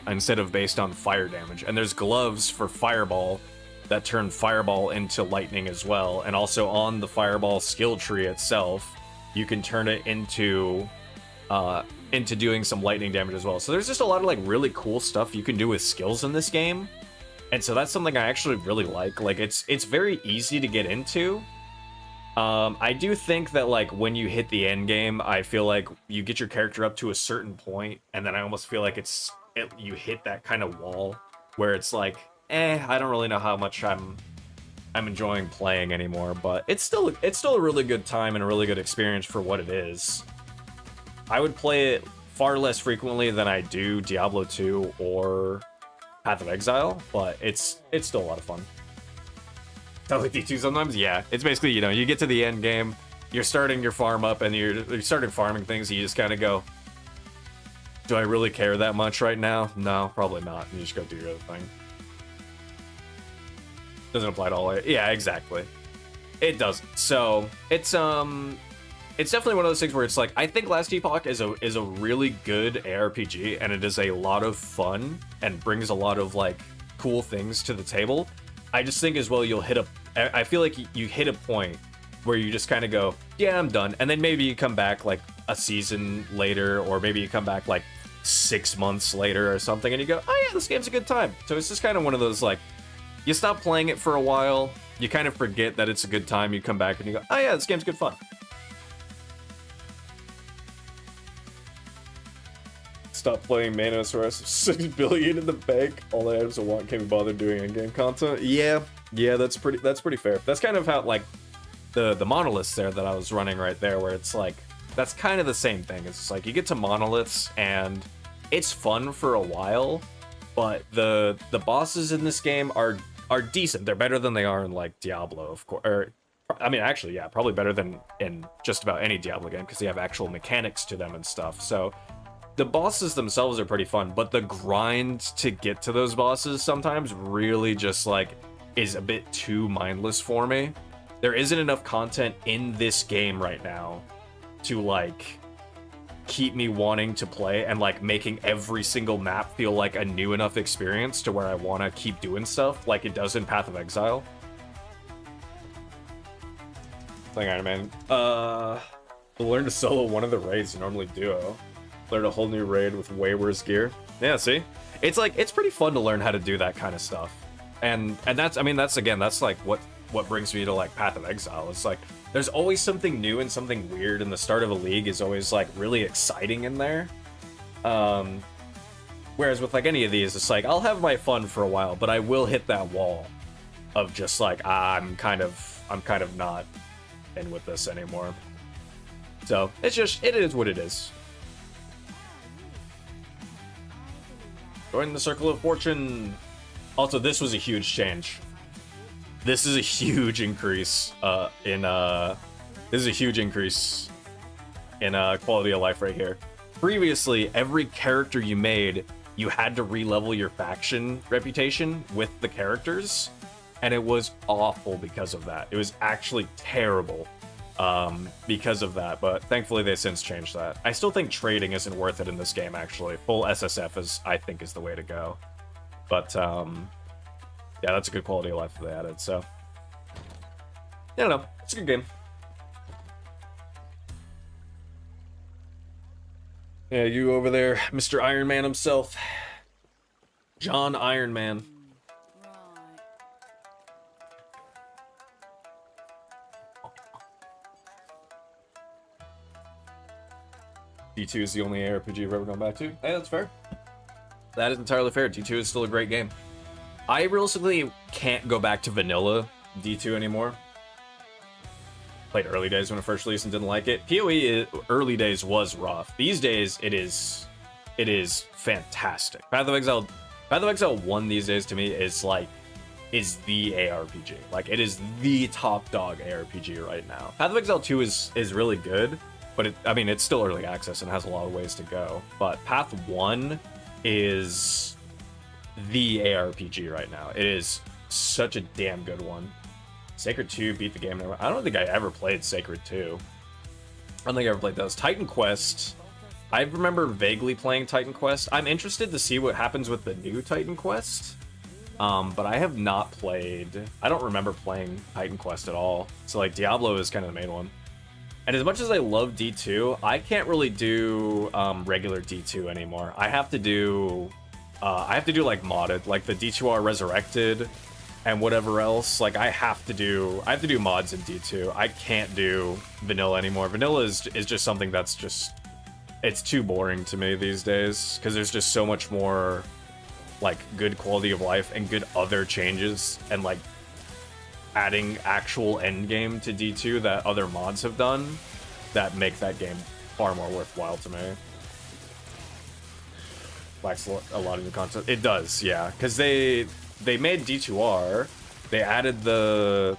based on fire damage. And there's gloves for fireball that turn fireball into lightning as well. And also on the fireball skill tree itself, you can turn it into doing some lightning damage as well. So there's just a lot of like really cool stuff you can do with skills in this game. And so that's something I actually really like. Like it's very easy to get into. I do think that like when you hit the end game, I feel like you get your character up to a certain point, and then I almost feel like you hit that kind of wall where it's like, I don't really know how much I'm enjoying playing anymore. But it's still a really good time and a really good experience for what it is. I would play it far less frequently than I do Diablo 2 or Path of Exile, but it's still a lot of fun. Sounds like D2 sometimes? Yeah. It's basically, you know, you get to the end game, you're starting your farm up, and you're starting farming things, and you just kind of go, do I really care that much right now? No, probably not. And you just go do your other thing. Doesn't apply to all. Yeah, exactly. It doesn't. So, it's definitely one of those things where it's like, I think Last Epoch is a really good ARPG, and it is a lot of fun, and brings a lot of, like, cool things to the table. I just think as well I feel like you hit a point where you just kind of go, yeah, I'm done. And then maybe you come back like a season later, or maybe you come back like 6 months later or something, and you go, oh yeah, this game's a good time. So it's just kind of one of those, like, you stop playing it for a while, you kind of forget that it's a good time, you come back and you go, oh yeah, this game's good fun. Stop playing Manos or 6 billion in the bank. All the items I want can't be bothered doing in-game content. Yeah, that's pretty fair. That's kind of how, like, the monoliths there that I was running right there, where it's like, that's kind of the same thing. It's like you get to monoliths and it's fun for a while, but the bosses in this game are decent. They're better than they are in like Diablo, of course. Or, I mean, actually, yeah, probably better than in just about any Diablo game, because they have actual mechanics to them and stuff. So the bosses themselves are pretty fun, but the grind to get to those bosses sometimes really just like is a bit too mindless for me. There isn't enough content in this game right now to like keep me wanting to play and like making every single map feel like a new enough experience to where I want to keep doing stuff like it does in Path of Exile. Playing Iron Man. Learn to solo one of the raids, normally duo. Learn a whole new raid with way worse gear. Yeah, see? It's like, it's pretty fun to learn how to do that kind of stuff. And that's, I mean, that's like what brings me to like Path of Exile. It's like, there's always something new and something weird, and the start of a league is always like really exciting in there. Whereas with like any of these, it's like, I'll have my fun for a while, but I will hit that wall of just like, I'm kind of not in with this anymore. So it is what it is. Join the Circle of Fortune. Also, this was a huge change. This is a huge increase in quality of life right here. Previously, every character you made, you had to re-level your faction reputation with the characters, and it was awful because of that. It was actually terrible because of that, but thankfully they since changed that. I still think trading isn't worth it in this game, actually. Full SSF I think is the way to go. But yeah, that's a good quality of life that they added, so I don't know, it's a good game. Yeah, you over there, Mr. Iron Man himself. John Iron Man. D2 is the only ARPG I've ever gone back to. Hey, that's fair. That is entirely fair. D2 is still a great game. I realistically can't go back to vanilla D2 anymore. Played early days when it first released and didn't like it. PoE early days was rough. These days it is fantastic. Path of Exile 1 these days to me is the ARPG. Like, it is the top dog ARPG right now. Path of Exile 2 is really good, but it's still early access and has a lot of ways to go. But Path 1 is the ARPG right now. It is such a damn good one. Sacred 2 beat the game. I don't think I ever played Sacred 2. I don't think I ever played those. Titan Quest, I remember vaguely playing Titan Quest. I'm interested to see what happens with the new Titan Quest. But I have not played... I don't remember playing Titan Quest at all. So, like, Diablo is kind of the main one. And as much as I love D2, I can't really do regular D2 anymore. I have to do like modded, like the D2R Resurrected and whatever else. Like, I have to do mods in D2. I can't do vanilla anymore. Vanilla is just something that's just... It's too boring to me these days, because there's just so much more, like, good quality of life and good other changes, and, like, adding actual endgame to D2 that other mods have done that make that game far more worthwhile to me. Lacks a lot of new content. It does, yeah, because they made D2R, they added the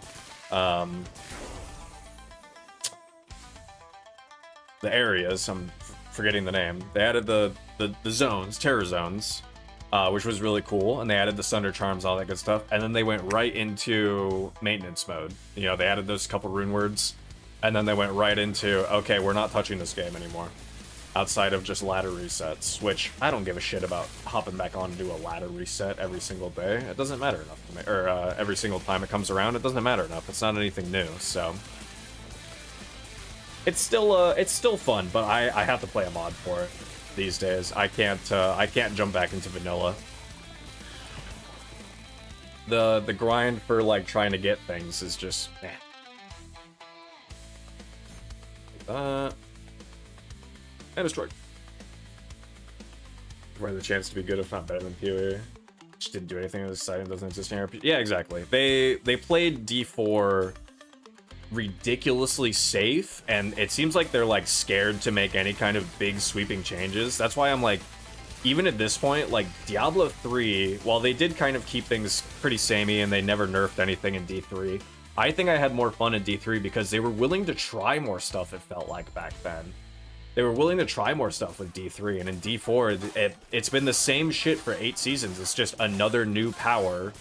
areas, I'm forgetting the name. They added the zones, terror zones, which was really cool, and they added the Sunder Charms, all that good stuff, and then they went right into maintenance mode. You know, they added those couple rune words, and then they went right into, okay, we're not touching this game anymore, outside of just ladder resets, which I don't give a shit about hopping back on to do a ladder reset every single day. It doesn't matter enough to me, or every single time it comes around, it doesn't matter enough. It's not anything new, so... It's still fun, but I have to play a mod for it these days. I can't jump back into vanilla. The grind for, like, trying to get things is just and destroyed. Where the chance to be good, if not better than PoE. Just didn't do anything as exciting, doesn't exist in RPG. Yeah, exactly. They played D4 ridiculously safe, and it seems like they're, like, scared to make any kind of big sweeping changes. That's why I'm like, even at this point, like, Diablo 3, while they did kind of keep things pretty samey and they never nerfed anything in D3, I think I had more fun in D3 because they were willing to try more stuff, it felt like, back then. They were willing to try more stuff with D3, and in D4, it's been the same shit for 8 seasons. It's just another new power,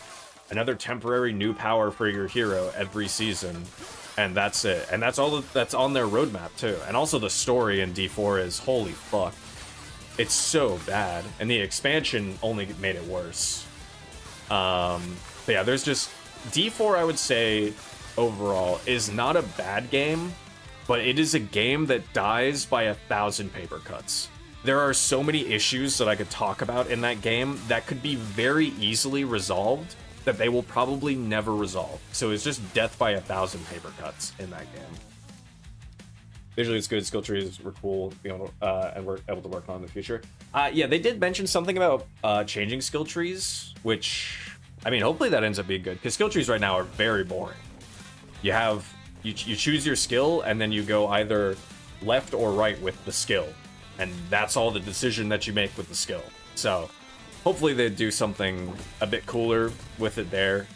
another temporary new power for your hero every season. And that's it. And that's all that's on their roadmap, too. And also the story in D4 is, holy fuck. It's so bad. And the expansion only made it worse. But yeah, there's just... D4, I would say, overall, is not a bad game, but it is a game that dies by 1,000 paper cuts. There are so many issues that I could talk about in that game that could be very easily resolved, that they will probably never resolve. So it's just death by 1,000 paper cuts in that game. Visually, it's good. Skill trees were cool, and we're able to work on in the future. Yeah, they did mention something about changing skill trees, which, I mean, hopefully that ends up being good, because skill trees right now are very boring. You choose your skill, and then you go either left or right with the skill, and that's all the decision that you make with the skill. So hopefully they do something a bit cooler with it there.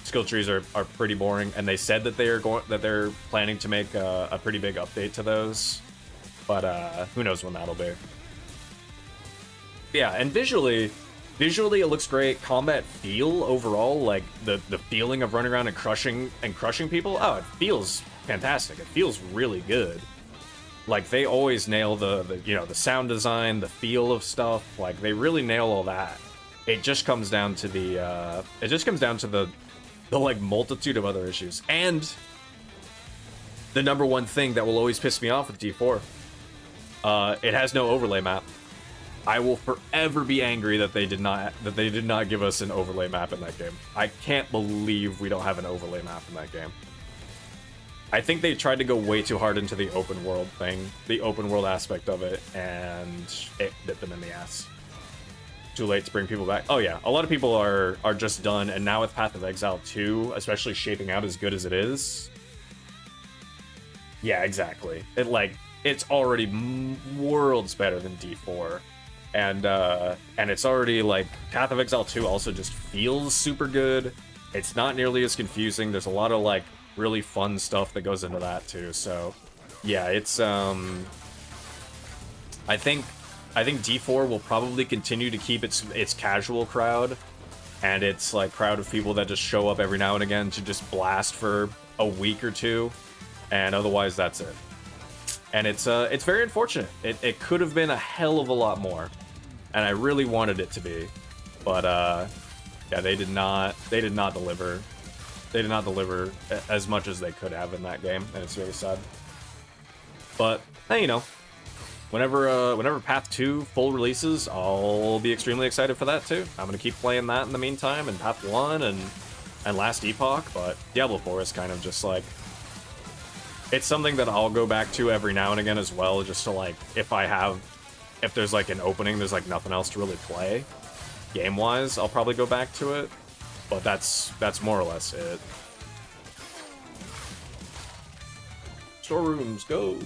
Skill trees are pretty boring, and they said that they're planning to make a pretty big update to those, but who knows when that'll be. Yeah, and visually it looks great. Combat feel overall, like the feeling of running around and crushing people. Oh, it feels fantastic. It feels really good. Like, they always nail the sound design, the feel of stuff. Like, they really nail all that. It just comes down to the like multitude of other issues, and the number one thing that will always piss me off with D4. It has no overlay map. I will forever be angry that they did not give us an overlay map in that game. I can't believe we don't have an overlay map in that game. I think they tried to go way too hard into the open world thing, the open world aspect of it, and it bit them in the ass. Too late to bring people back. Oh yeah, a lot of people are just done, and now with Path of Exile 2, especially shaping out as good as it is. Yeah, exactly. It's already worlds better than D4. And it's already like Path of Exile 2 also just feels super good. It's not nearly as confusing. There's a lot of like really fun stuff that goes into that too. So yeah, it's I think D4 will probably continue to keep its casual crowd and its like crowd of people that just show up every now and again to just blast for a week or two, and otherwise that's it. And it's very unfortunate. It could have been a hell of a lot more, and I really wanted it to be, but yeah, they did not deliver. They did not deliver as much as they could have in that game, and it's very sad. But hey, you know, whenever Path 2 full releases, I'll be extremely excited for that too. I'm gonna keep playing that in the meantime, and Path 1 and Last Epoch. But Diablo 4 is kind of just like, it's something that I'll go back to every now and again as well, just to like, if there's like an opening, there's like nothing else to really play game-wise, I'll probably go back to it. But that's more or less it. Storerooms, go!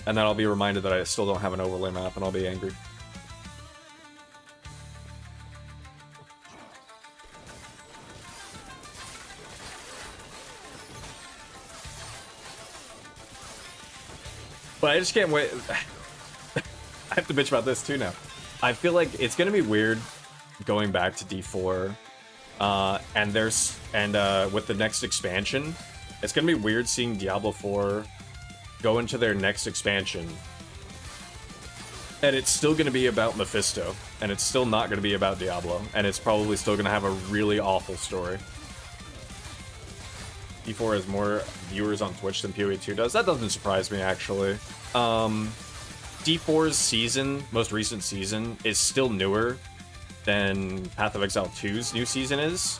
And then I'll be reminded that I still don't have an overlay map, and I'll be angry. But I just can't wait. I have to bitch about this too now. I feel like it's gonna be weird going back to D4, and with the next expansion, it's gonna be weird seeing Diablo 4 go into their next expansion, and it's still gonna be about Mephisto, and it's still not gonna be about Diablo, and it's probably still gonna have a really awful story. D4 has more viewers on Twitch than PoE 2 does. That doesn't surprise me, actually. D4's season, most recent season, is still newer than Path of Exile 2's new season is.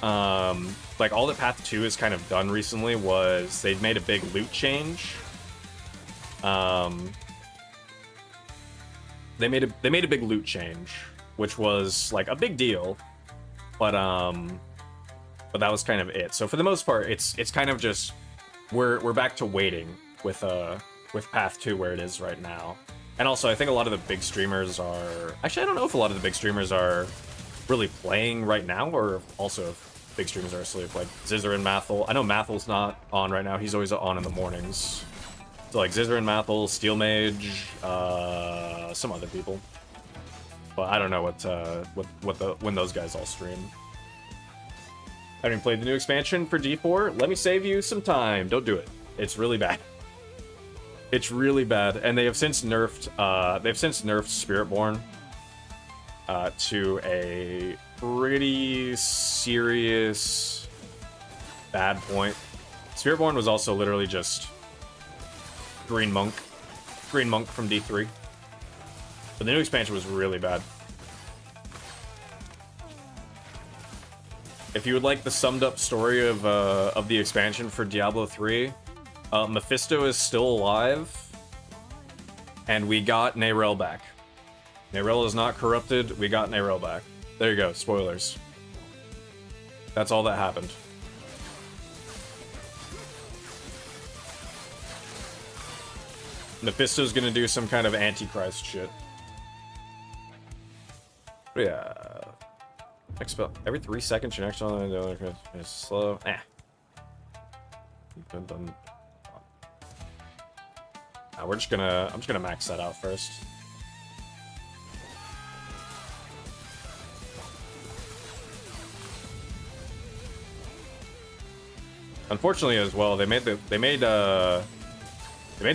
Like, all that Path 2 has kind of done recently was they've made a big loot change. They made a big loot change, which was like a big deal, but that was kind of it. So for the most part, it's kind of just we're back to waiting with Path 2 where it is right now. And also, I think a lot of the big streamers are... Actually, I don't know if a lot of the big streamers are really playing right now, or also if big streamers are asleep, like Zizzer and Mathel. I know Mathel's not on right now. He's always on in the mornings. So like Zizzer and Mathel, Steel Mage, some other people. But I don't know when those guys all stream. Having played the new expansion for D4, let me save you some time. Don't do it. It's really bad. It's really bad, and they have since nerfed. Spiritborn to a pretty serious bad point. Spiritborn was also literally just Green Monk from D3. But the new expansion was really bad. If you would like the summed up story of the expansion for Diablo 3. Mephisto is still alive, and we got Neyrel back. Neyrel is not corrupted, we got Neyrel back. There you go, spoilers. That's all that happened. Mephisto's gonna do some kind of Antichrist shit. Yeah. Next spell. Every 3 seconds, your next one is slow. I'm just gonna max that out first. Unfortunately, as well, they made the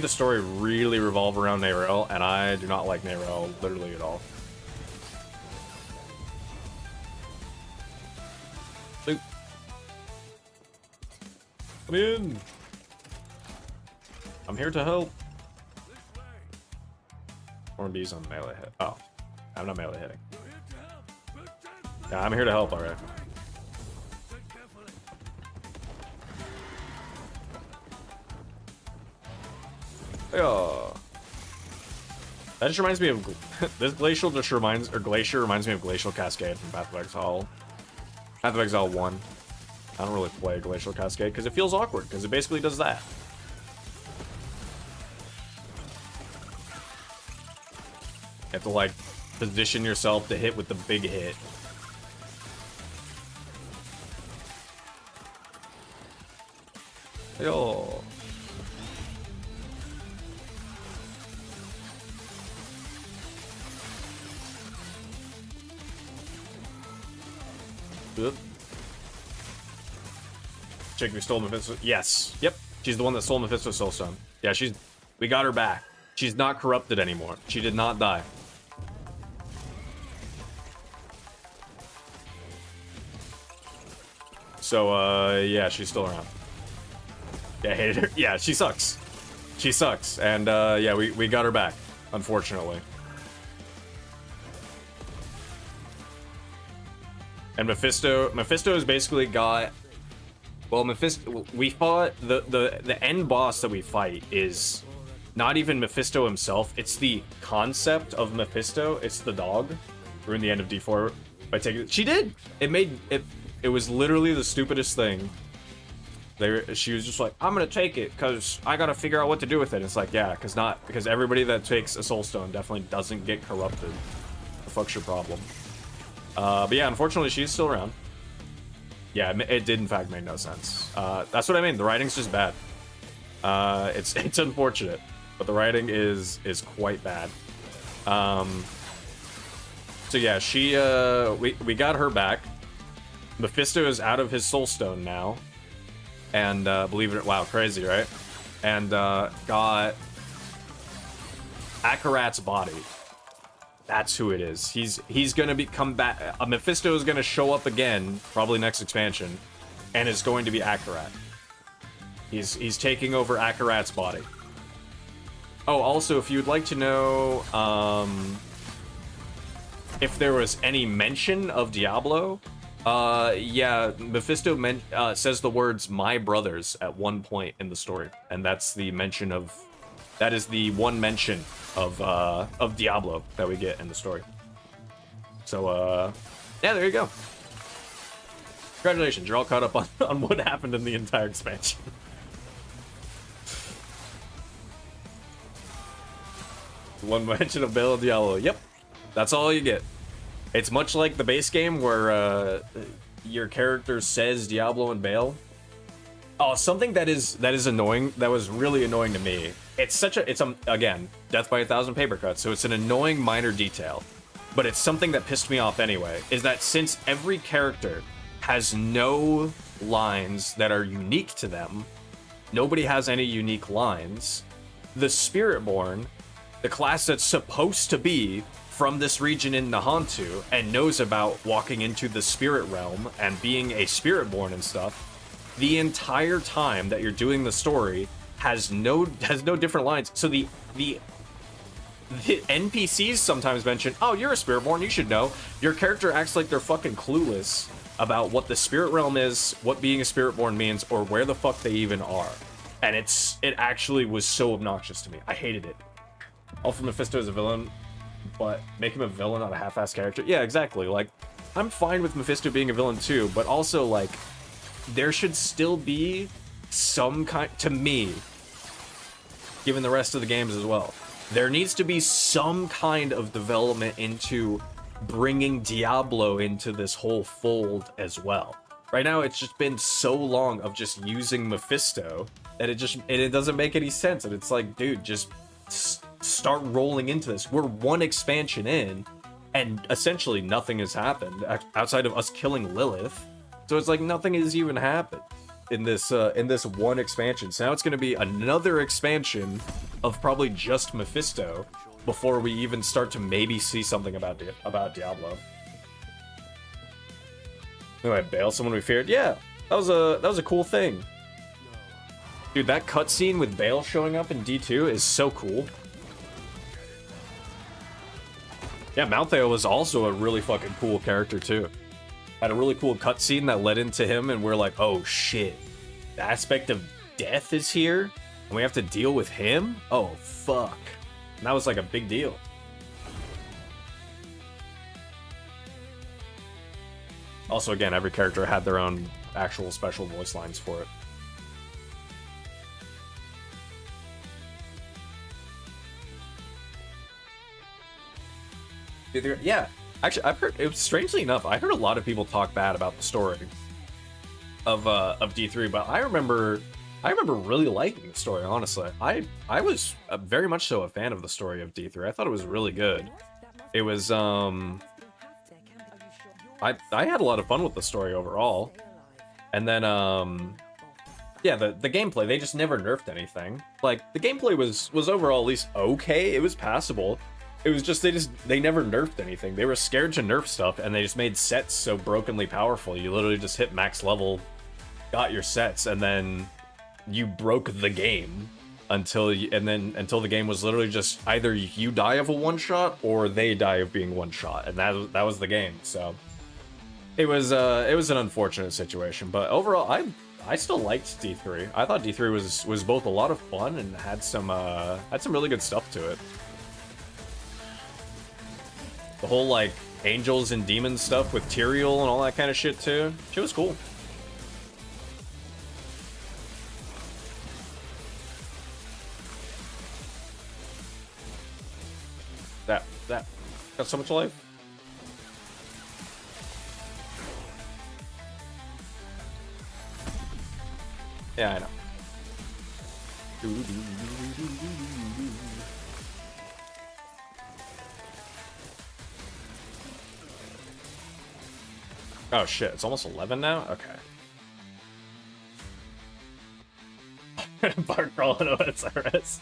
story really revolve around Neyrel, and I do not like Neyrel literally at all. Loot. Come in. I'm here to help. Hornbee's on melee hit. Oh, I'm not melee hitting. Yeah, I'm here to help, alright. Yeah. That just reminds me of this glacial. Just reminds Glacier reminds me of Glacial Cascade from Path of Exile. Path of Exile 1. I don't really play Glacial Cascade because it feels awkward because it basically does that. You have to like position yourself to hit with the big hit. Yo. Oop. Chick who stole Mephisto. Yes. Yep. She's the one that stole Mephisto's soulstone. Yeah, we got her back. She's not corrupted anymore. She did not die. So, yeah, she's still around. Yeah, I hated her. Yeah, she sucks. She sucks. And, yeah, we got her back, unfortunately. And Mephisto's basically got... Well, we fought... The end boss that we fight is not even Mephisto himself. It's the concept of Mephisto. It's the dog. We're in the end of D4 by taking... She did! It was literally the stupidest thing. She was just like, I'm gonna take it because I gotta figure out what to do with it. It's like, yeah, because everybody that takes a soulstone definitely doesn't get corrupted. The fuck's your problem? But yeah, unfortunately, she's still around. Yeah, it did in fact make no sense. That's what I mean. The writing's just bad. It's unfortunate, but the writing is quite bad. So yeah, we got her back. Mephisto is out of his soulstone now. And believe it, wow, crazy, right? And got Akarat's body. That's who it is. He's gonna come back. Mephisto is gonna show up again, probably next expansion, and it's going to be Akarat. He's taking over Akarat's body. Oh, also, if you'd like to know if there was any mention of Diablo. Yeah, Mephisto says the words "my brothers" at one point in the story, and that's the mention of. That is the one mention of Diablo that we get in the story. So, yeah, there you go. Congratulations, you're all caught up on what happened in the entire expansion. One mention of Bale of Diablo. Yep, that's all you get. It's much like the base game where your character says Diablo and Bale. Oh, something that is annoying, that was really annoying to me. It's again, death by 1,000 paper cuts, so it's an annoying minor detail. But it's something that pissed me off anyway, is that since every character has no lines that are unique to them, nobody has any unique lines, the Spiritborn, the class that's supposed to be from this region in Nahantu and knows about walking into the spirit realm and being a Spiritborn and stuff, the entire time that you're doing the story has no different lines. So the NPCs sometimes mention, oh, you're a Spiritborn, you should know. Your character acts like they're fucking clueless about what the spirit realm is, what being a Spiritborn means, or where the fuck they even are. And it actually was so obnoxious to me. I hated it. All for Mephisto as a villain, but make him a villain, not a half-assed character. Yeah, exactly. Like, I'm fine with Mephisto being a villain too, but also, like, there should still be some kind, to me, given the rest of the games as well, there needs to be some kind of development into bringing Diablo into this whole fold as well. Right now, it's just been so long of just using Mephisto that it doesn't make any sense. And it's like, dude, just start rolling into this. We're one expansion in, and essentially nothing has happened outside of us killing Lilith. So it's like nothing has even happened in this one expansion. So now it's going to be another expansion of probably just Mephisto before we even start to maybe see something about Diablo. Anyway, Bale, someone we feared. Yeah, that was a cool thing. Dude, that cutscene with Bale showing up in D2 is so cool. Yeah, Maltheo was also a really fucking cool character too. Had a really cool cutscene that led into him, and we're like, oh shit, the aspect of death is here. And we have to deal with him? Oh, fuck. And that was like a big deal. Also, again, every character had their own actual special voice lines for it. Yeah, actually, I've heard, it was, strangely enough, I heard a lot of people talk bad about the story of D3, but I remember really liking the story, honestly. I was very much so a fan of the story of D3. I thought it was really good. It was, I had a lot of fun with the story overall. And then, yeah, the gameplay, they just never nerfed anything. Like, the gameplay was overall at least okay. It was passable. It was just, they never nerfed anything. They were scared to nerf stuff, and they just made sets so brokenly powerful. You literally just hit max level, got your sets, and then you broke the game until the game was literally just either you die of a one-shot or they die of being one-shot, and that was the game. So it was an unfortunate situation, but overall I still liked D3. I thought D3 was both a lot of fun and had some really good stuff to it. The whole, like, angels and demons stuff with Tyrael and all that kind of shit, too. Shit was cool. That got so much life. Yeah, I know. Oh shit, it's almost 11 now? Okay. Bar crawl in OSRS.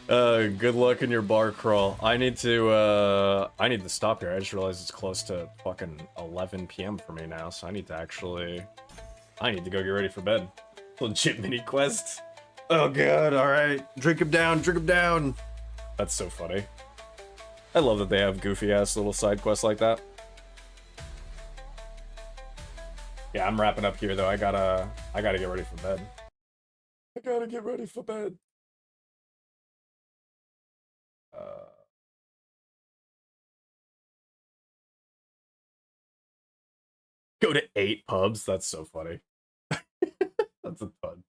Good luck in your bar crawl. I need to stop here. I just realized it's close to fucking 11 p.m. for me now, so I need to go get ready for bed. Legit mini quest. Oh god, alright. Drink him down, drink him down. That's so funny. I love that they have goofy ass little side quests like that. Yeah, I'm wrapping up here though. I gotta get ready for bed. I gotta get ready for bed. Go to 8 pubs. That's so funny. That's a ton.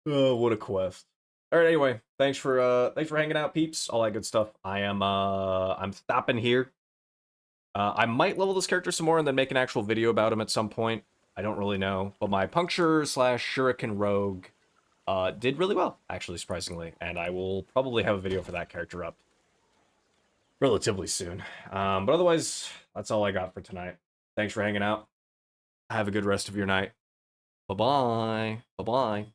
Oh, what a quest. All right. Anyway, thanks for hanging out, peeps. All that good stuff. I'm stopping here. I might level this character some more and then make an actual video about him at some point. I don't really know, but my Puncture / Shuriken Rogue did really well, actually, surprisingly, and I will probably have a video for that character up relatively soon. But otherwise, that's all I got for tonight. Thanks for hanging out. Have a good rest of your night. Bye-bye. Bye-bye.